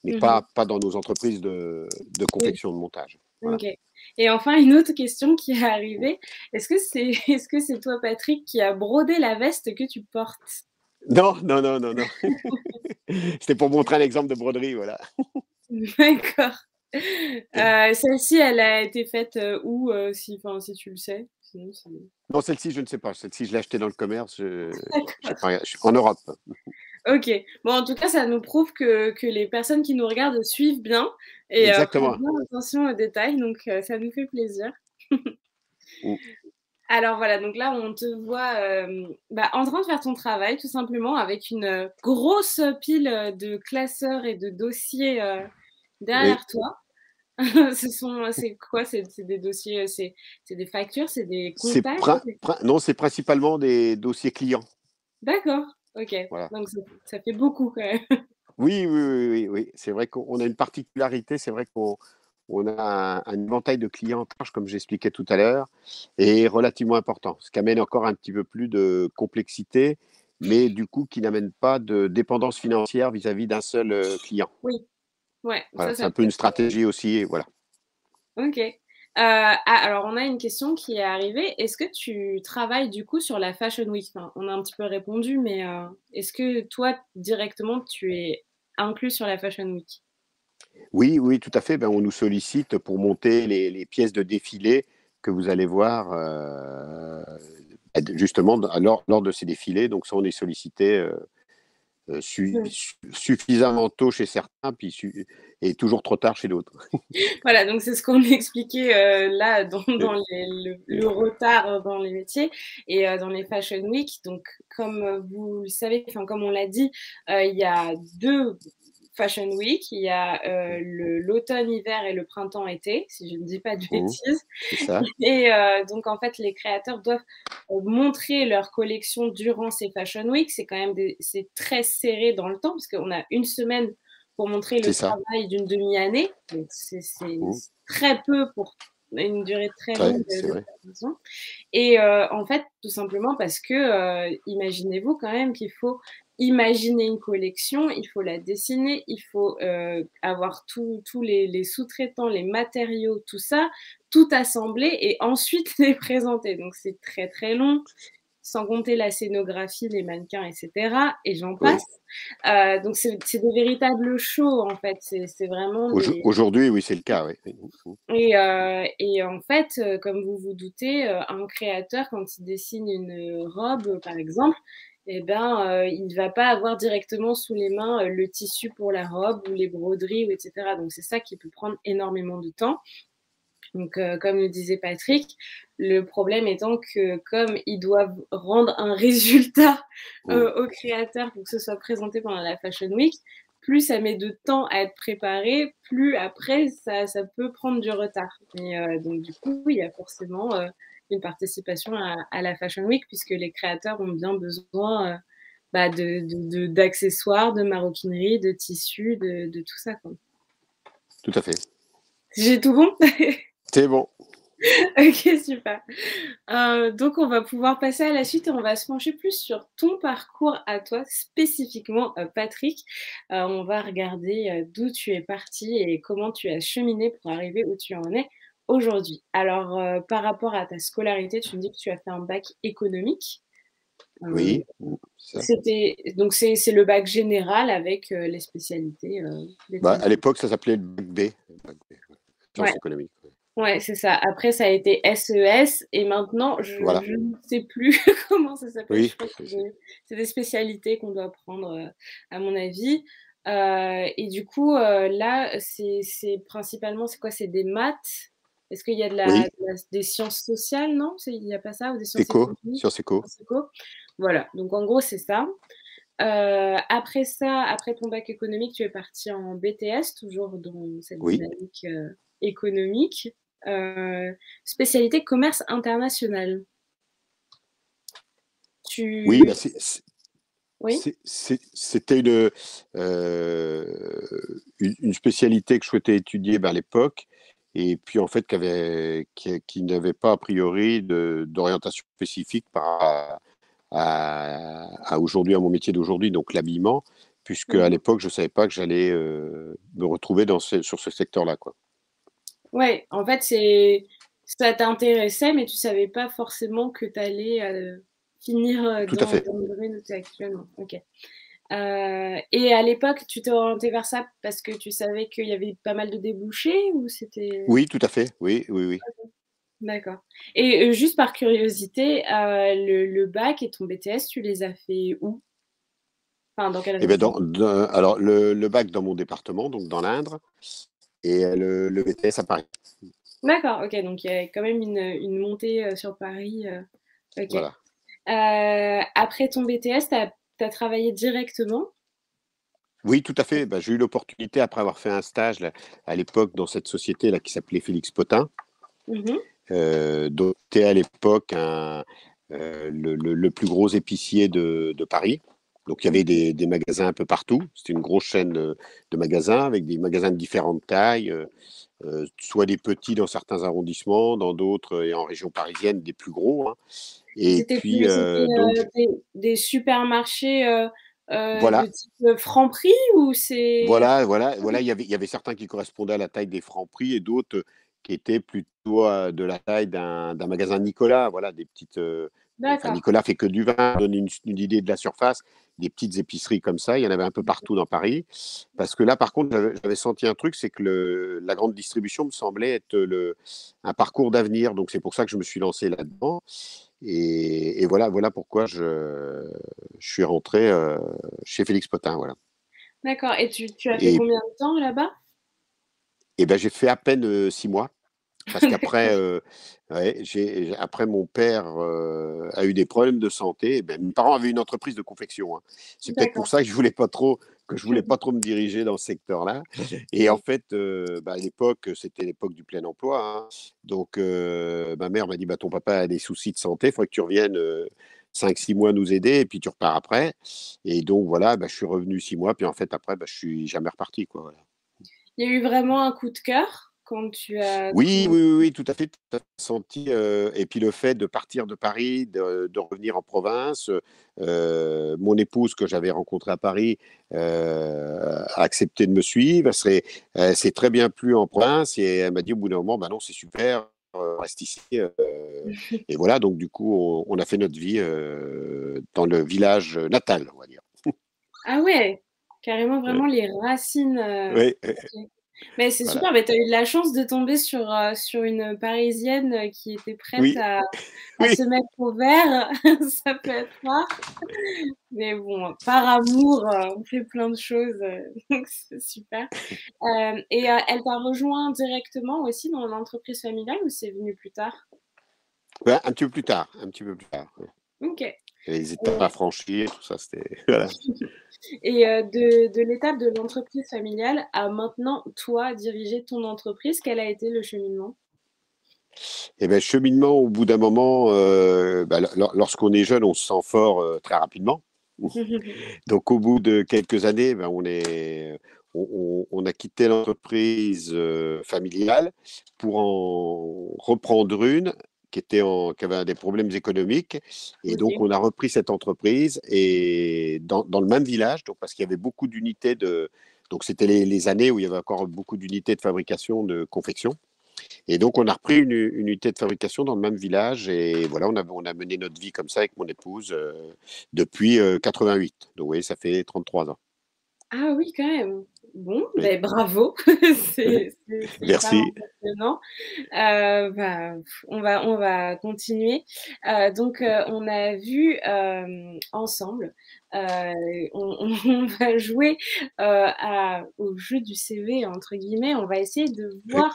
Mais Mmh mh. pas dans nos entreprises de Oui, confection, de montage. Voilà. OK, et enfin une autre question qui est arrivée, est-ce que c'est toi, Patrick, qui a brodé la veste que tu portes? Non, non, non, non, non. C'était pour montrer un exemple de broderie, voilà. D'accord. Celle-ci, elle a été faite, où, si enfin, si tu le sais? Sinon c'est Non, celle-ci, je ne sais pas. Celle-ci, je l'ai achetée dans le commerce. Je d'accord. pas, en Europe. OK. Bon, en tout cas, ça nous prouve que les personnes qui nous regardent suivent bien et prennent Exactement. bien attention aux détails, donc ça nous fait plaisir. Mm. Alors voilà, donc là, on te voit, bah, en train de faire ton travail tout simplement avec une, grosse pile, de classeurs et de dossiers, Oui. derrière toi. C'est quoi? C'est des dossiers, c'est des factures, c'est des contacts? Non, c'est principalement des dossiers clients. D'accord, OK. Voilà. Donc ça fait beaucoup quand même. Oui, oui, oui, oui, oui. C'est vrai qu'on a une particularité. C'est vrai qu'on a un éventail de clients, comme j'expliquais tout à l'heure, et relativement important, ce qui amène encore un petit peu plus de complexité, mais du coup, qui n'amène pas de dépendance financière vis-à-vis d'un seul client. Oui, ouais, Voilà, c'est ça un peu peut une être stratégie aussi. Et voilà. OK. Ah, alors on a une question qui est arrivée. Est-ce que tu travailles du coup sur la Fashion Week? Enfin, on a un petit peu répondu, mais est-ce que toi, directement, tu es inclus sur la Fashion Week? Oui, oui, tout à fait. Ben, on nous sollicite pour monter les pièces de défilé que vous allez voir justement lors de ces défilés. Donc ça, on est sollicité Mmh. suffisamment tôt chez certains, et toujours trop tard chez d'autres. Voilà, donc c'est ce qu'on expliquait, là dans Oui. le retard, dans les métiers et dans les Fashion Week. Donc comme, vous le savez, enfin comme on l'a dit, il y a 2 Fashion Week. Il y a, l'automne-hiver et le printemps-été, si je ne dis pas de Mmh. bêtises. C'est ça. Et donc en fait, les créateurs doivent, montrer leur collection durant ces Fashion Week. C'est très serré dans le temps parce qu'on a une semaine pour montrer le C'est ça. travail d'une demi-année. Donc Mmh. c'est très peu pour une durée très Ouais, longue c'est de vrai. préparation. Et en fait, tout simplement parce que, imaginez-vous quand même qu'il faut imaginer une collection, il faut la dessiner, il faut, avoir tous les sous-traitants, les matériaux, tout ça, tout assembler et ensuite les présenter. Donc c'est très, très long, sans compter la scénographie, les mannequins et cetera et j'en Oui. passe. Donc c'est des véritables shows, en fait. C'est vraiment des Aujourd'hui, oui, c'est le cas. Oui. Oui. Mmh. et en fait, comme vous vous doutez, un créateur quand il dessine une robe, par exemple, et ben, il va pas avoir directement sous les mains, le tissu pour la robe ou les broderies ou et cetera. Donc c'est ça qui peut prendre énormément de temps. Donc comme le disait Patrick, le problème étant que comme ils doivent rendre un résultat, Mmh. aux créateurs pour que ce soit présenté pendant la Fashion Week, plus ça met de temps à être préparé, plus après ça peut prendre du retard. Et donc du coup, il y a forcément, une participation à la Fashion Week puisque les créateurs ont bien besoin, bah, d'accessoires, de maroquinerie, de tissus, de tout ça, quoi. Tout à fait. J'ai tout bon? C'est bon. OK, super. Donc on va pouvoir passer à la suite et on va se pencher plus sur ton parcours à toi, spécifiquement, Patrick. On va regarder, d'où tu es parti et comment tu as cheminé pour arriver où tu en es aujourd'hui. Alors, par rapport à ta scolarité, tu me dis que tu as fait un bac économique. Oui, ça. C'était donc c'est le bac général avec, les spécialités, Bah, d'études. à l'époque, ça s'appelait le bac B, ouais. Ouais, Sciences économiques. Ouais. ouais, c'est ça. Après ça a été SES et maintenant Voilà. je ne sais plus comment ça s'appelle. Je Oui, crois que c'est des spécialités qu'on doit prendre, à mon avis. Et du coup, là, c'est principalement c'est quoi? C'est des maths? Est-ce qu'il y a oui, des sciences sociales, non? Il y a pas ça? Ou des sciences éco, économiques? sciences éco. Sciences éco? Voilà, donc en gros, c'est ça. Après ça, après ton bac économique, tu es parti en BTS, toujours dans cette Oui, dynamique, économique, spécialité commerce international. oui, Tu bah, Oui? c'était une spécialité que je souhaitais étudier à l'époque, et puis en fait qui n'avait pas a priori d'orientation spécifique à aujourd'hui, à mon métier d'aujourd'hui, donc l'habillement, puisque à Mmh. l'époque je ne savais pas que j'allais me retrouver sur ce secteur-là, quoi. Ouais, en fait, ça t'intéressait, mais tu savais pas forcément que tu allais, finir, Tout à fait. dans le domaine où tu es actuellement. OK. Et à l'époque, tu t'es orientée vers ça parce que tu savais qu'il y avait pas mal de débouchés ou c'était? Oui, tout à fait. Oui, oui, oui. D'accord. Et juste par curiosité, le bac et ton BTS, tu les as fait où? Enfin, dans quelle Et ben région? alors le bac dans mon département, donc dans l'Indre, et le BTS à Paris. D'accord, OK, donc il y a quand même une montée, sur Paris, OK. Voilà. Après ton BTS, tu as travaillé directement? Oui, tout à fait. Bah, j'ai eu l'opportunité, après avoir fait un stage là, à l'époque dans cette société là qui s'appelait Félix Potin, Mmh. dont était à l'époque le plus gros épicier de Paris. Donc il y avait OK. des magasins un peu partout. C'était une grosse chaîne de magasins avec des magasins de différentes tailles, soit des petits dans certains arrondissements, dans d'autres et en région parisienne des plus gros, hein. Et puis C'était, donc des supermarchés, de voilà. type, Franprix ou c'est Voilà, il y avait certains qui correspondaient à la taille des Franprix et d'autres qui étaient plutôt de la taille d'un magasin Nicolas. Voilà, des petites. Enfin, d'accord. Nicolas fait que du vin, pour donner une idée de la surface. Des petites épiceries comme ça, il y en avait un peu partout dans Paris. Parce que là, par contre, j'avais senti un truc, c'est que la grande distribution me semblait être un parcours d'avenir. Donc, c'est pour ça que je me suis lancé là-dedans. Et voilà pourquoi je suis rentré chez Félix Potin. Voilà. D'accord et tu as fait Et combien de temps là-bas? Et ben, j'ai fait à peine 6 mois parce qu'après, D'accord. ouais, après mon père, a eu des problèmes de santé et mes parents avaient une entreprise de confection, hein. C'est peut-être pour D'accord. ça que je voulais pas trop me diriger dans ce secteur-là et en Mmh. fait, à l'époque, c'était l'époque du plein emploi, hein. Donc ma mère m'a dit: «Bah, ton papa a des soucis de santé, il faudrait que tu reviennes, 5-6 mois nous aider et puis tu repars après» et donc voilà, je suis revenu 6 mois puis en fait après, je suis jamais reparti, quoi, voilà. Il y a eu vraiment un coup de cœur quand tu as Oui, commencé? oui, oui, oui, tout à fait, tout à fait senti, et puis le fait de partir de Paris, de revenir en province, mon épouse que j'avais rencontrée à Paris, a accepté de me suivre. Elle s'est très bien plu en province et elle m'a dit au bout d'un moment: «Bah non, c'est super, reste ici», et voilà, donc du coup, on a fait notre vie, dans le village natal, on va dire. Ah ouais, carrément Ouais. vraiment les racines, Oui, OK. Mais c'est voilà. super, mais tu as eu de la chance de tomber sur une Parisienne, qui était prête Oui, à oui. se mettre au vert. Ça peut être rare, mais bon, par amour, on fait plein de choses, donc c'est super. Et elle t'a rejoint directement aussi dans l'entreprise familiale ou c'est venu plus tard? Ouais, un petit peu plus tard, un petit peu plus tard, ouais. OK. Et les étapes à franchir, tout ça, c'était voilà. Et de l'étape de l'entreprise familiale à maintenant, toi, diriger ton entreprise, quel a été le cheminement? Et cheminement, au bout d'un moment, lorsqu'on est jeune, on se sent fort, très rapidement. Donc au bout de quelques années, on a quitté l'entreprise, familiale pour en reprendre une qui avait des problèmes économiques et donc OK. on a repris cette entreprise et dans le même village, donc parce qu'il y avait beaucoup d'unités de donc c'était les années où il y avait encore beaucoup d'unités de fabrication de confection. Et donc, on a repris une unité de fabrication dans le même village. Et voilà, on a mené notre vie comme ça avec mon épouse depuis 88. Donc, vous voyez, ça fait 33 ans. Ah oui, quand même. Bon, Oui. beh, bravo, c'est hyper Merci. impressionnant. Bah, on va continuer. Donc, on a vu, ensemble, on va jouer, au jeu du CV entre guillemets. On va essayer de Oui. voir,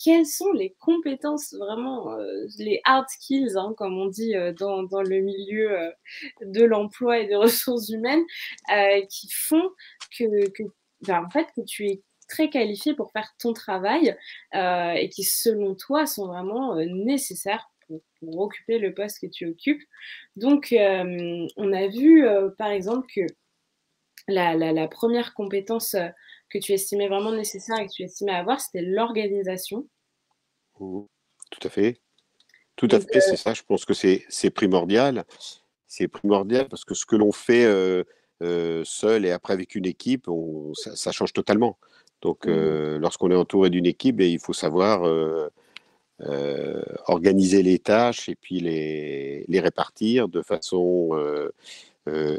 quelles sont les compétences vraiment, les hard skills, hein, comme on dit, dans le milieu, de l'emploi et des ressources humaines, qui font que, bah, en fait, que tu es très qualifié pour faire ton travail, et qui, selon toi, sont vraiment, nécessaires pour occuper le poste que tu occupes. Donc, on a vu, par exemple, que la 1re compétence, que tu estimais vraiment nécessaire et que tu estimais avoir, c'était l'organisation. Mhm. Tout à fait. Tout à Donc, fait, c'est ça. Je pense que c'est primordial. C'est primordial parce que ce que l'on fait seul et après avec une équipe, ça change totalement. Donc, mmh lorsqu'on est entouré d'une équipe, il faut savoir organiser les tâches et puis les répartir de façon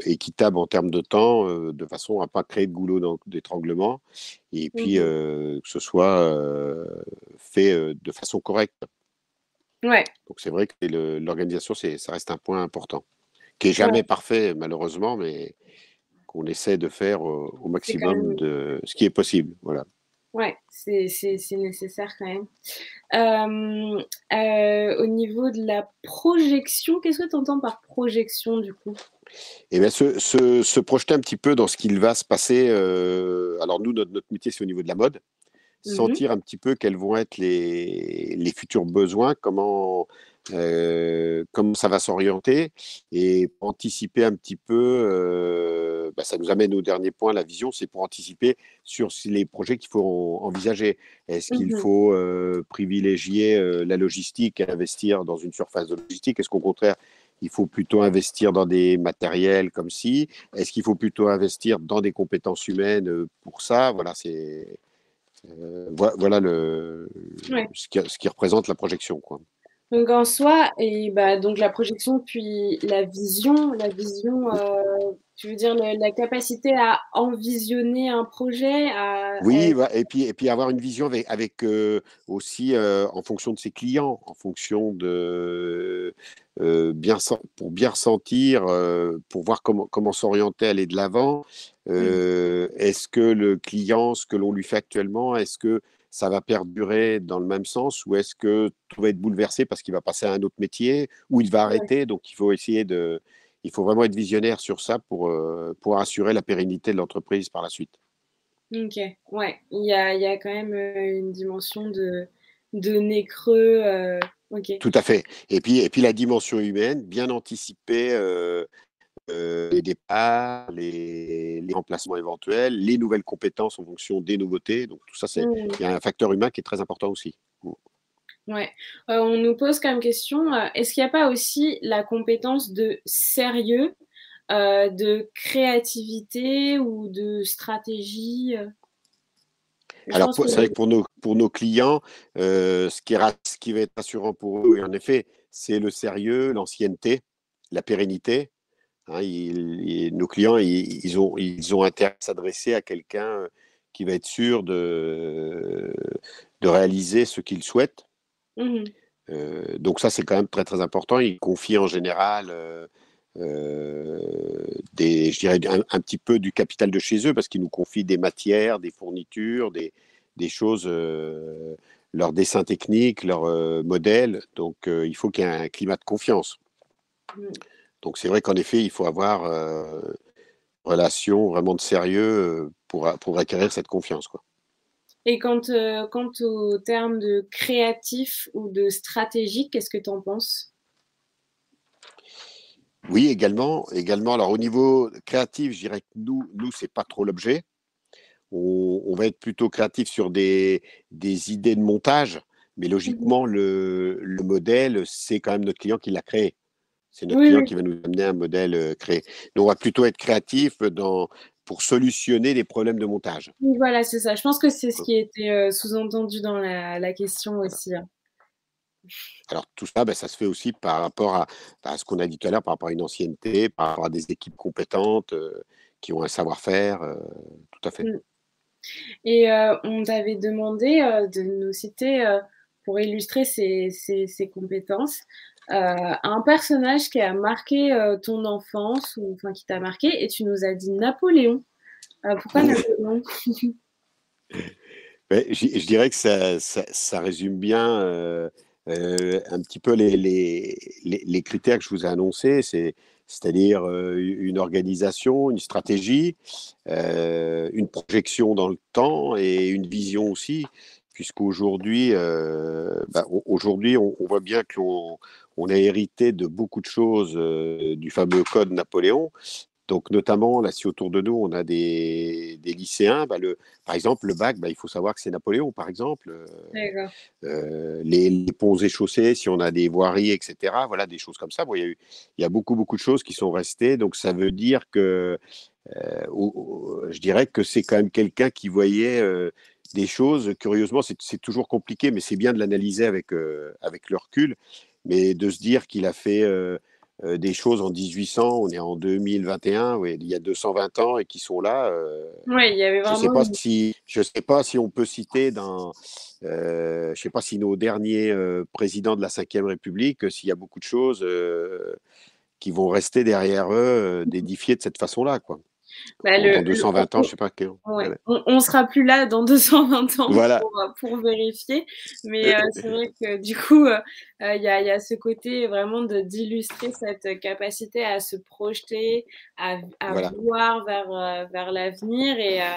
équitable en termes de temps, de façon à ne pas créer de goulot d'étranglement et puis mh. que ce soit fait de façon correcte. Ouais, Donc c'est vrai que l'organisation, ça reste un point important, qui est ouais, jamais parfait malheureusement, mais qu'on essaie de faire au c'est quand maximum même de ce qui est possible. Voilà. ouais, c'est nécessaire quand même. Au niveau de la projection, qu'est-ce que tu entends par projection, du coup? Et bien se projeter un petit peu dans ce qu'il va se passer. Alors nous, notre métier, c'est au niveau de la mode. Mmh. Sentir un petit peu quels vont être les futurs besoins, comment ça va s'orienter et pour anticiper un petit peu, ça nous amène au dernier point, la vision, c'est pour anticiper sur les projets qu'il faut envisager. Est-ce qu'il Mmh. faut privilégier la logistique et investir dans une surface de logistique? Est-ce qu'au contraire, il faut plutôt investir dans des matériels comme ci? Est-ce qu'il faut plutôt investir dans des compétences humaines pour ça? Voilà, voilà Ouais. ce qui représente la projection, quoi. Donc en soi et bah, donc la projection puis la vision, tu veux dire la capacité à envisionner un projet, à Oui, et puis avoir une vision avec aussi en fonction de ses clients, en fonction de pour bien ressentir, pour voir comment s'orienter, aller de l'avant. mmh, Est-ce que le client, ce que l'on lui fait actuellement, est-ce que ça va perdurer dans le même sens ou est-ce que tout va être bouleversé parce qu'il va passer à un autre métier ou il va ouais, arrêter? Donc il faut vraiment être visionnaire sur ça pour assurer la pérennité de l'entreprise par la suite. OK, ouais, il y a quand même, une dimension de nez creux, OK. Tout à fait. Et puis la dimension humaine, bien anticiper les départs, les remplacements éventuels, les nouvelles compétences en fonction des nouveautés. Donc tout ça, Mmh. il y a un facteur humain qui est très important aussi. Ouais, on nous pose comme question, est-ce qu'il n'y a pas aussi la compétence de sérieux, de créativité ou de stratégie? Je Alors pense que c'est vrai que pour nos clients, ce qui va être rassurant pour eux, et en effet, c'est le sérieux, l'ancienneté, la pérennité. Hein, nos clients, ils ont intérêt à s'adresser à quelqu'un qui va être sûr de réaliser ce qu'ils souhaitent. mmh Donc ça, c'est quand même très très important. Ils confient en général je dirais un petit peu du capital de chez eux parce qu'ils nous confient des matières, des fournitures, des choses, leurs dessins techniques, leurs modèles. Donc il faut qu'il y ait un climat de confiance. mh. Donc c'est vrai qu'en effet, il faut avoir une relation vraiment de sérieux pour acquérir cette confiance, quoi. Et quant au terme de créatif ou de stratégique, qu'est-ce que tu en penses? Oui, également, également. Alors au niveau créatif, je dirais que nous c'est pas trop l'objet. On va être plutôt créatif sur des idées de montage, mais Mmh. logiquement, le modèle, c'est quand même notre client qui l'a créé. C'est notre Oui, client oui. qui va nous amener un modèle créé. Donc, on va plutôt être créatif pour solutionner les problèmes de montage. Oui, voilà, c'est ça. Je pense que c'est ce qui était sous-entendu dans la question Voilà. aussi, hein. Alors tout ça, ça se fait aussi par rapport à ce qu'on a dit tout à l'heure, par rapport à une ancienneté, par rapport à des équipes compétentes qui ont un savoir-faire, tout à fait. Mmh. Et on t'avait demandé, de nous citer, pour illustrer ces compétences, un personnage qui a marqué, ton enfance ou enfin qui t'a marqué et tu nous as dit Napoléon. Pourquoi Napoléon? Je dirais que ça résume bien un petit peu les critères que je vous ai annoncés, c'est-à-dire une organisation, une stratégie, une projection dans le temps et une vision aussi, puisqu'aujourd'hui, aujourd'hui, on voit bien qu'on a hérité de beaucoup de choses du fameux code Napoléon. Donc, notamment, là, si autour de nous, on a des lycéens, par exemple, le bac, il faut savoir que c'est Napoléon, par exemple. D'accord. Les ponts et chaussées, si on a des voiries, etc. Voilà, des choses comme ça. Bon, il y a beaucoup, beaucoup de choses qui sont restées. Donc, ça veut dire que je dirais que c'est quand même quelqu'un qui voyait des choses. Curieusement, c'est toujours compliqué, mais c'est bien de l'analyser avec le recul. Mais de se dire qu'il a fait des choses en 1800, on est en 2021, ouais, il y a 220 ans et qui sont là. Ouais, il y avait Je sais vraiment pas une je sais pas si on peut citer je sais pas si nos derniers présidents de la Ve République, s'il y a beaucoup de choses qui vont rester derrière eux, d'édifier de cette façon-là, quoi. bah, Dans 220 ans, je sais pas. ouais, Voilà. on sera plus là dans 220 ans Voilà. pour vérifier, mais c'est vrai que du coup, il y a ce côté vraiment d'illustrer cette capacité à se projeter, à Voilà. voir vers l'avenir et à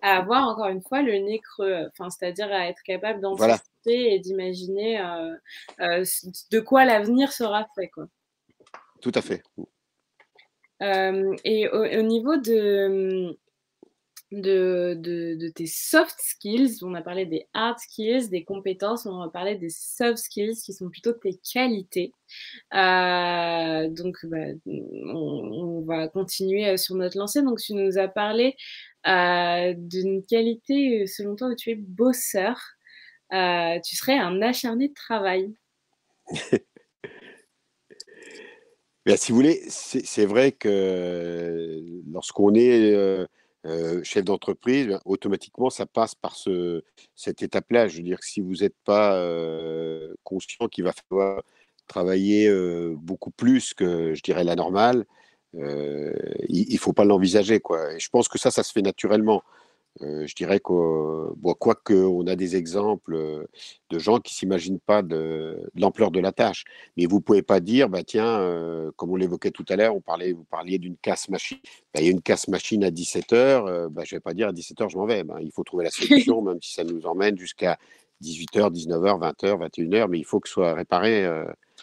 avoir encore une fois le nez creux, enfin, c'est-à-dire à être capable Voilà. d'anticiper et d'imaginer, de quoi l'avenir sera fait, quoi. Tout à fait. Et au niveau de tes soft skills, on a parlé des hard skills, des compétences, on va parler des soft skills qui sont plutôt tes qualités. Donc, on va continuer sur notre lancée. Donc, tu nous as parlé d'une qualité, selon toi, où tu es bosseur. Tu serais un acharné de travail. Si vous voulez, c'est vrai que lorsqu'on est chef d'entreprise, automatiquement, ça passe par cette étape-là. Je veux dire que si vous n'êtes pas conscient qu'il va falloir travailler beaucoup plus que, je dirais, la normale, il ne faut pas l'envisager, quoi. Et je pense que ça se fait naturellement. Je dirais quoique on a des exemples de gens qui s'imaginent pas de l'ampleur de la tâche. Mais vous pouvez pas dire, tiens, comme on l'évoquait tout à l'heure, vous parliez d'une casse-machine. Il y a une casse-machine à 17 heures, je vais pas dire à 17 heures, je m'en vais. Il faut trouver la solution, même si ça nous emmène jusqu'à 18 heures, 19 heures, 20 heures, 21 heures, mais il faut que ce soit réparé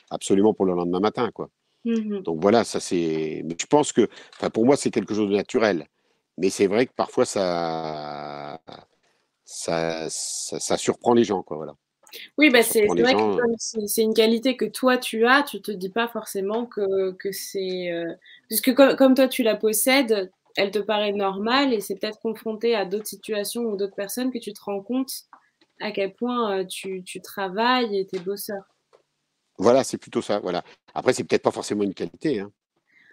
absolument pour le lendemain matin, quoi. Mmh. Donc voilà, ça c'est. Mais je pense que, enfin, pour moi, c'est quelque chose de naturel. Mais c'est vrai que parfois, ça surprend les gens, quoi, voilà. Oui, Ça c'est surprend c'est les vrai que gens. comme c'est une qualité que toi tu as, tu te dis pas forcément que c'est, puisque comme toi tu la possèdes, elle te paraît normale et c'est peut-être confronté à d'autres situations ou d'autres personnes que tu te rends compte à quel point, tu travailles et tu es bosseur. Voilà, c'est plutôt ça, voilà. Après, c'est peut-être pas forcément une qualité, hein.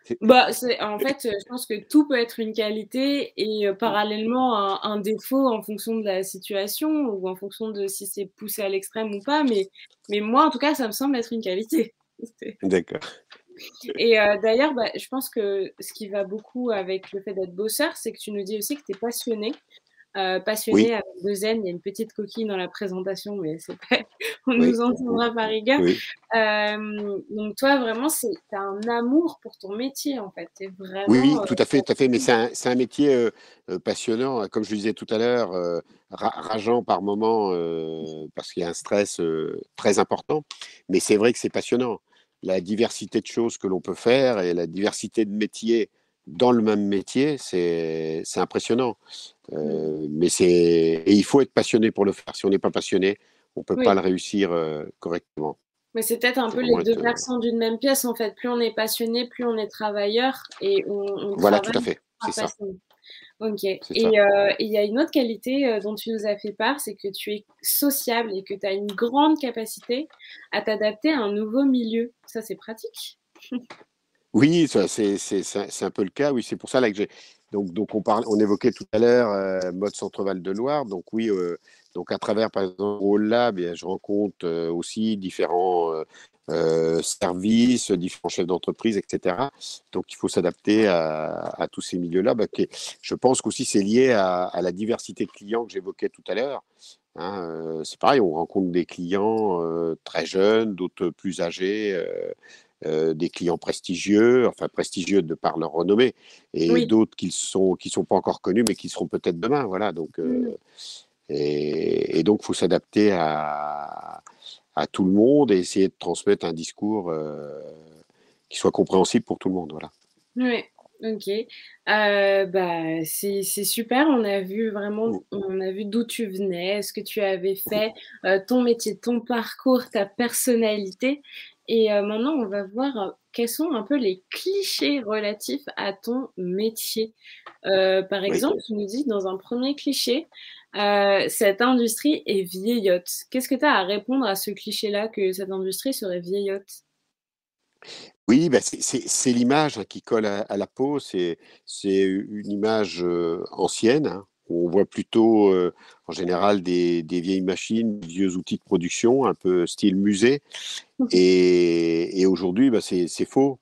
C'est- Bah, c'est en fait, je pense que tout peut être une qualité et parallèlement un défaut en fonction de la situation ou en fonction de si c'est poussé à l'extrême ou pas, mais moi en tout cas ça me semble être une qualité. D'accord. Et d'ailleurs, je pense que ce qui va beaucoup avec le fait d'être bosseur, c'est que tu nous dis aussi que tu es passionné. Oui, Passionné avec 2 N, il y a une petite coquille dans la présentation, mais c'est pas on oui, nous entendra par rigueur. oui. Donc toi vraiment tu as un amour pour ton métier en fait. Tu es Oui, vraiment, oui, tout à fait, tout à fait. Mais c'est un métier passionnant, comme je le disais tout à l'heure, rageant par moments parce qu'il y a un stress très important. Mais c'est vrai que c'est passionnant. La diversité de choses que l'on peut faire et la diversité de métiers dans le même métier, c'est impressionnant. Et il faut être passionné pour le faire. Si on n'est pas passionné, on ne peut pas oui, le réussir correctement. mais c'est peut-être un C'est peu les vraiment 2 être. versants d'une même pièce en fait. Plus on est passionné, plus on est travailleur et on Voilà, tout à travaille fait. C'est par ça. passion. OK. c'est ça. Et il y a une autre qualité, dont tu nous as fait part, c'est que tu es sociable et que tu as une grande capacité à t'adapter à un nouveau milieu. Ça, c'est pratique. Oui, ça, c'est un peu le cas. Oui, c'est pour ça là que j'ai. On évoquait tout à l'heure mode Centre-Val de Loire. Donc oui, donc à travers par exemple Rôle Lab, eh je rencontre aussi différents services, différents chefs d'entreprise, etc. Donc il faut s'adapter à tous ces milieux-là. Je pense qu'aussi c'est lié à la diversité de clients que j'évoquais tout à l'heure. Hein, c'est pareil, on rencontre des clients très jeunes, d'autres plus âgés. Des clients prestigieux, enfin prestigieux de par leur renommée, et Oui. d'autres qui sont pas encore connus, mais qui seront peut-être demain. Voilà. Donc, Mmh. donc, faut s'adapter à tout le monde et essayer de transmettre un discours qui soit compréhensible pour tout le monde. Voilà. Ouais, OK. Bah, c'est super. On a vu d'où tu venais, ce que tu avais fait, ton métier, ton parcours, ta personnalité et maintenant on va voir, quels sont un peu les clichés relatifs à ton métier. Par Oui. exemple, tu nous dis dans un premier cliché, «Cette industrie est vieillotte». Qu'est-ce que tu as à répondre à ce cliché-là, que cette industrie serait vieillotte? Oui, bah, c'est l'image, hein, qui colle à la peau. C'est une image ancienne, hein, où on voit plutôt en général des vieilles machines, des vieux outils de production, un peu style musée. Et aujourd'hui, bah, c'est faux.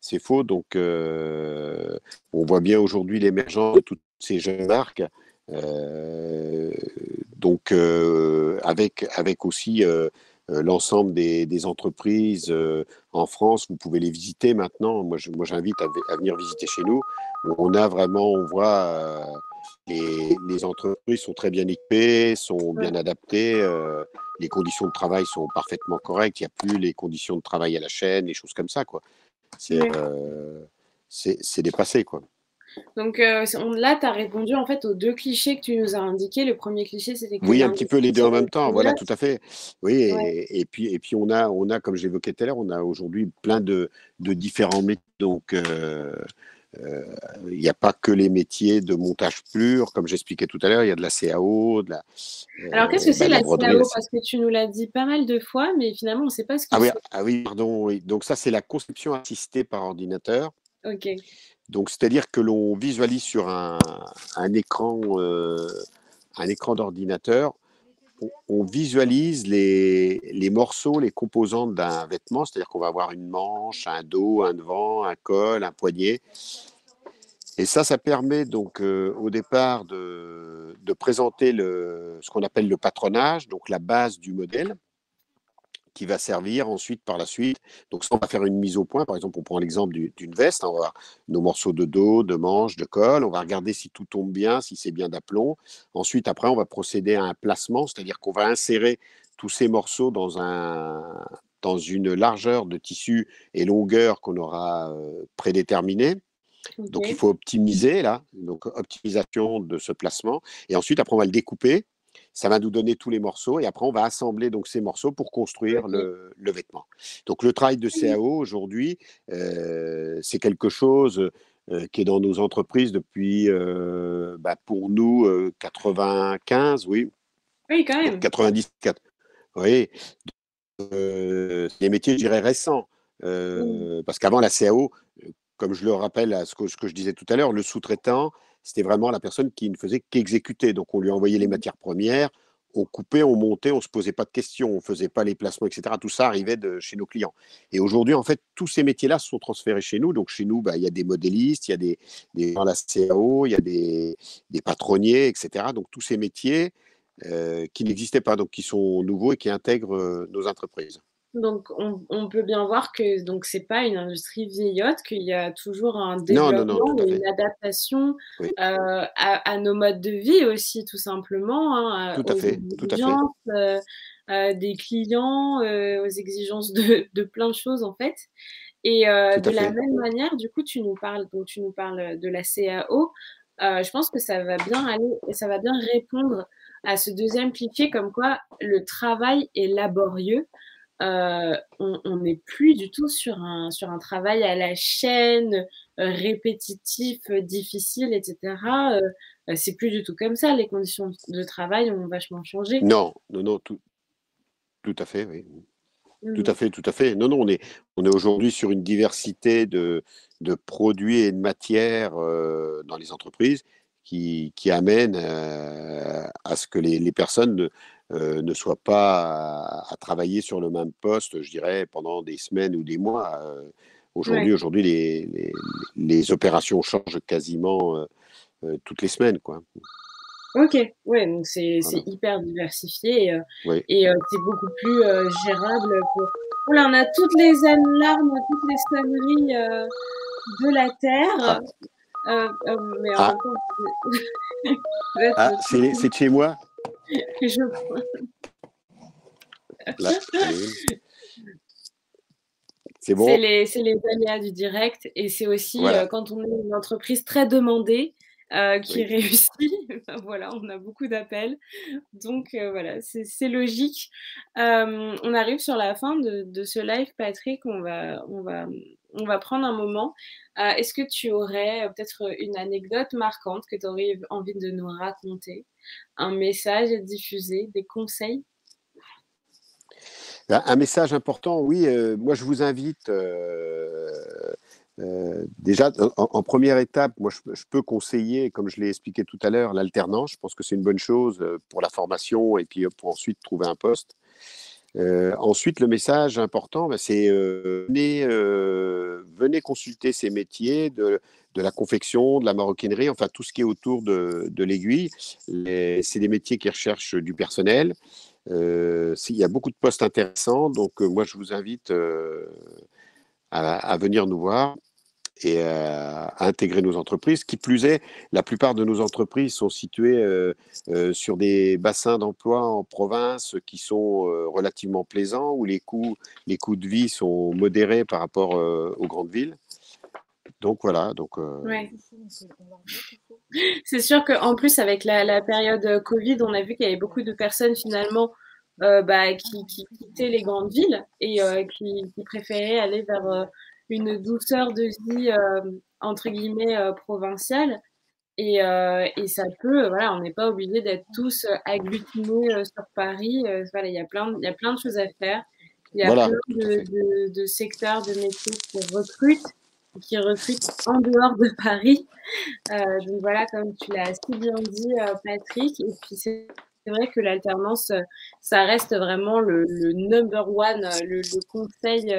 C'est faux. Donc, on voit bien aujourd'hui l'émergence de toutes ces jeunes marques. euh, avec aussi l'ensemble des entreprises en France, vous pouvez les visiter maintenant. Moi j'invite à venir visiter chez nous. On a vraiment, on voit les entreprises sont très bien équipées, sont bien Ouais, adaptées. Les conditions de travail sont parfaitement correctes. Il n'y a plus les conditions de travail à la chaîne, les choses comme ça, quoi. C'est ouais. c'est dépassé, quoi. Donc, là, tu as répondu en fait aux 2 clichés que tu nous as indiqués. Le premier cliché, c'était que Oui, un petit peu les l'industrie deux en serait même temps, voilà, vieillotte. tout à fait. Oui, Ouais, et puis on a, comme j'évoquais tout à l'heure, on a aujourd'hui plein de différents métiers. Donc, euh, il n'y a pas que les métiers de montage pur, comme j'expliquais tout à l'heure, il y a de la CAO, alors qu'est-ce que c'est de la la broderie. CAO? Parce que tu nous l'as dit pas mal de fois, mais finalement, on ne sait pas ce que Ah oui, c'est. ah oui, pardon, oui. Donc ça, c'est la conception assistée par ordinateur. OK. Donc, c'est-à-dire que l'on visualise sur un écran, un écran d'ordinateur, on visualise les morceaux, les composantes d'un vêtement, c'est-à-dire qu'on va avoir une manche, un dos, un devant, un col, un poignet. Et ça permet donc au départ de présenter ce qu'on appelle le patronage, donc la base du modèle, qui va servir ensuite par la suite. Donc, ça, on va faire une mise au point. Par exemple, on prend l'exemple d'une veste. On va avoir nos morceaux de dos, de manches, de col. On va regarder si tout tombe bien, si c'est bien d'aplomb. Ensuite, après, on va procéder à un placement, c'est-à-dire qu'on va insérer tous ces morceaux dans une largeur de tissu et longueur qu'on aura prédéterminée. Donc, il OK. faut optimiser là, donc optimisation de ce placement. Et ensuite, après, on va le découper. Ça va nous donner tous les morceaux et après, on va assembler donc ces morceaux pour construire OK. le vêtement. Donc, le travail de CAO aujourd'hui, c'est quelque chose qui est dans nos entreprises depuis, pour nous, 95, oui, Oui, quand donc même. 90, oui, c'est des métiers, je dirais, récents. Mmh. Parce qu'avant, la CAO, comme je le rappelle à ce que je disais tout à l'heure, le sous-traitant, c'était vraiment la personne qui ne faisait qu'exécuter. Donc, on lui envoyait les Mmh. matières premières, on coupait, on montait, on ne se posait pas de questions, on ne faisait pas les placements, etc. Tout ça arrivait chez nos clients. Et aujourd'hui, en fait, tous ces métiers-là sont transférés chez nous. Donc, chez nous, il y a des modélistes, il y a des dans la CAO, il y a des patronniers, etc. Donc, tous ces métiers qui n'existaient pas, donc qui sont nouveaux et qui intègrent nos entreprises. Donc on peut bien voir que donc c'est pas une industrie vieillotte, qu'il y a toujours un Non, non, non, tout développement à et fait. une adaptation, Oui, à nos modes de vie aussi tout simplement, hein, tout à aux fait, tout à fait, exigences, des clients, aux exigences de plein de choses en fait et tout de à la fait. même manière du coup tu nous parles de la CAO, je pense que ça va bien aller et ça va bien répondre à ce deuxième cliché comme quoi le travail est laborieux. on n'est plus du tout sur un travail à la chaîne, répétitif, difficile, et cetera. C'est plus du tout comme ça. Les conditions de travail ont vachement changé. Non, non, non, tout à fait, oui. Tout Mmh. à fait, tout à fait. Non, non, on est aujourd'hui sur une diversité de produits et de matières dans les entreprises qui amènent à ce que les personnes ne soient pas à travailler sur le même poste, je dirais, pendant des semaines ou des mois. Ouais. Aujourd'hui, les opérations changent quasiment toutes les semaines, quoi. OK, ouais, donc c'est Voilà. hyper diversifié Oui. et c'est beaucoup plus, gérable pour oh là, on a toutes les alarmes, toutes les sonneries, de la Ah, terre, mais en ah, même temps, peut-être ah, tout c'est de chez moi. que je Là, j'en ai une. C'est bon? c'est les aléas du direct et c'est aussi, Voilà. quand on est une entreprise très demandée, qui Oui. réussit, bah, voilà, on a beaucoup d'appels. Donc voilà, c'est logique. On arrive sur la fin de ce live, Patrick. On va prendre un moment. Est-ce que tu aurais peut-être une anecdote marquante que tu aurais envie de nous raconter? Un message à diffuser, des conseils? Un message important, oui, moi je vous invite déjà en première étape, moi je peux conseiller, comme je l'ai expliqué tout à l'heure, l'alternance. Je pense que c'est une bonne chose pour la formation et puis pour ensuite trouver un poste. Ensuite, le message important, bah, c'est venez consulter ces métiers de la confection, de la maroquinerie, enfin tout ce qui est autour de l'aiguille. C'est des métiers qui recherchent du personnel. Il y a beaucoup de postes intéressants, donc moi je vous invite à venir nous voir et à intégrer nos entreprises. Qui plus est, la plupart de nos entreprises sont situées sur des bassins d'emploi en province qui sont relativement plaisants, où les coûts de vie sont modérés par rapport aux grandes villes. Donc voilà, Ouais. C'est sûr qu'en plus, avec la période Covid, on a vu qu'il y avait beaucoup de personnes finalement bah, qui quittaient les grandes villes et qui préféraient aller vers une douceur de vie entre guillemets provinciale. Et ça peut, voilà, on n'est pas obligé d'être tous agglutinés sur Paris. Voilà, il y a plein de choses à faire. Il y a plein voilà, tout à fait. de secteurs, de métiers qui recrutent en dehors de Paris. Donc voilà, comme tu l'as si bien dit, Patrick. Et puis c'est vrai que l'alternance, ça reste vraiment le number one, le conseil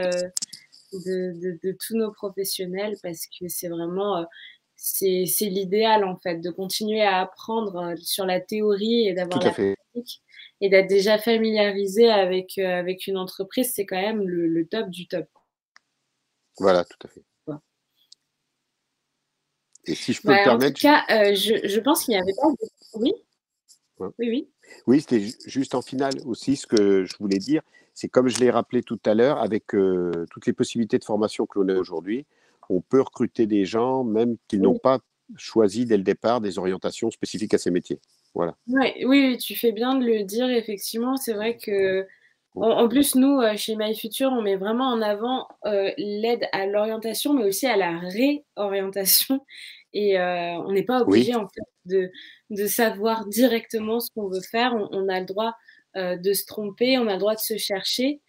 de tous nos professionnels parce que c'est vraiment c'est l'idéal en fait de continuer à apprendre sur la théorie et Tout d'avoir à la fait. pratique et d'être déjà familiarisé avec une entreprise, c'est quand même le top du top. Voilà, tout à fait. Quoi. Et si je peux me Bah, en tout permettre, cas, je pense qu'il n'y avait pas de... Oui, ouais. oui, oui. Oui, c'était juste en finale aussi ce que je voulais dire. C'est comme je l'ai rappelé tout à l'heure, avec toutes les possibilités de formation que l'on a aujourd'hui, on peut recruter des gens même qui n'ont Oui. pas choisi dès le départ des orientations spécifiques à ces métiers. Voilà. Ouais, oui, oui, tu fais bien de le dire, effectivement. C'est vrai que, en plus, nous, chez MyFuture, on met vraiment en avant l'aide à l'orientation, mais aussi à la réorientation. Et on n'est pas Oui, obligé, en fait, de savoir directement ce qu'on veut faire. On a le droit de se tromper, on a le droit de se chercher.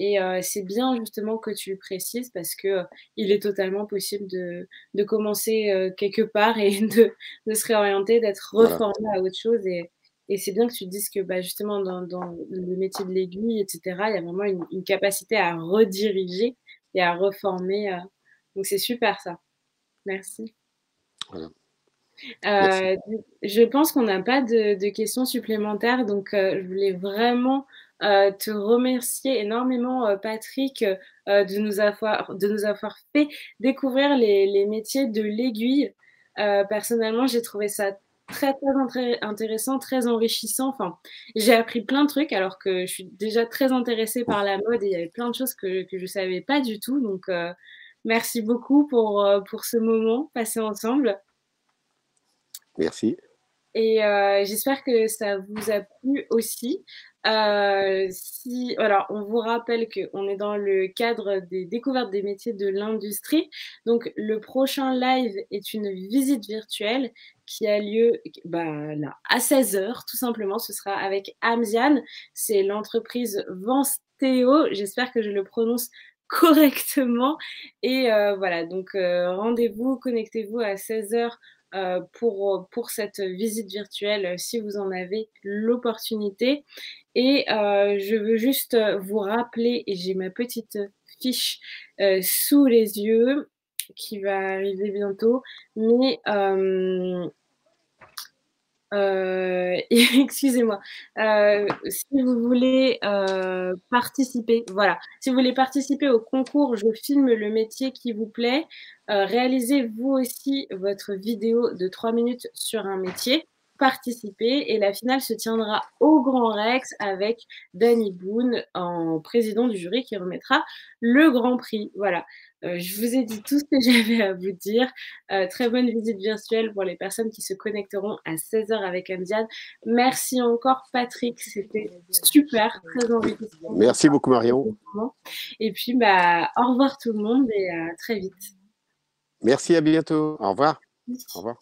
Et c'est bien, justement, que tu le précises parce que il est totalement possible de commencer quelque part et de se réorienter, d'être voilà. reformé à autre chose. Et c'est bien que tu te dises que bah, justement, dans le métier de l'aiguille, etc., il y a vraiment une capacité à rediriger et à reformer. Donc, c'est super ça. Merci. Voilà. Merci. Je pense qu'on n'a pas de questions supplémentaires. Donc, je voulais vraiment te remercier énormément, Patrick, de nous avoir fait découvrir les métiers de l'aiguille. Personnellement, j'ai trouvé ça intéressant, très enrichissant. Enfin, j'ai appris plein de trucs alors que je suis déjà très intéressée par la mode et il y avait plein de choses que je ne savais pas du tout. Donc, merci beaucoup pour ce moment passé ensemble. Merci. Et j'espère que ça vous a plu aussi. Alors, on vous rappelle qu'on est dans le cadre des découvertes des métiers de l'industrie. Donc, le prochain live est une visite virtuelle qui a lieu là, à 16h, tout simplement. Ce sera avec Amzian. C'est l'entreprise Vanstéo. J'espère que je le prononce correctement. Et voilà, donc rendez-vous, connectez-vous à 16h pour cette visite virtuelle si vous en avez l'opportunité. Et je veux juste vous rappeler, et j'ai ma petite fiche sous les yeux qui va arriver bientôt, mais excusez-moi. Si vous voulez participer, voilà. Si vous voulez participer au concours Je filme le métier qui vous plaît, réalisez vous aussi votre vidéo de 3 minutes sur un métier, participez et la finale se tiendra au Grand Rex avec Danny Boone en président du jury qui remettra le Grand Prix. Voilà. Je vous ai dit tout ce que j'avais à vous dire. Très bonne visite virtuelle pour les personnes qui se connecteront à 16h avec Amziad. Merci encore, Patrick. C'était super, très enrichissant. Merci beaucoup, Marion. Et puis, au revoir tout le monde et à très vite. Merci, à bientôt. Au revoir. Au revoir.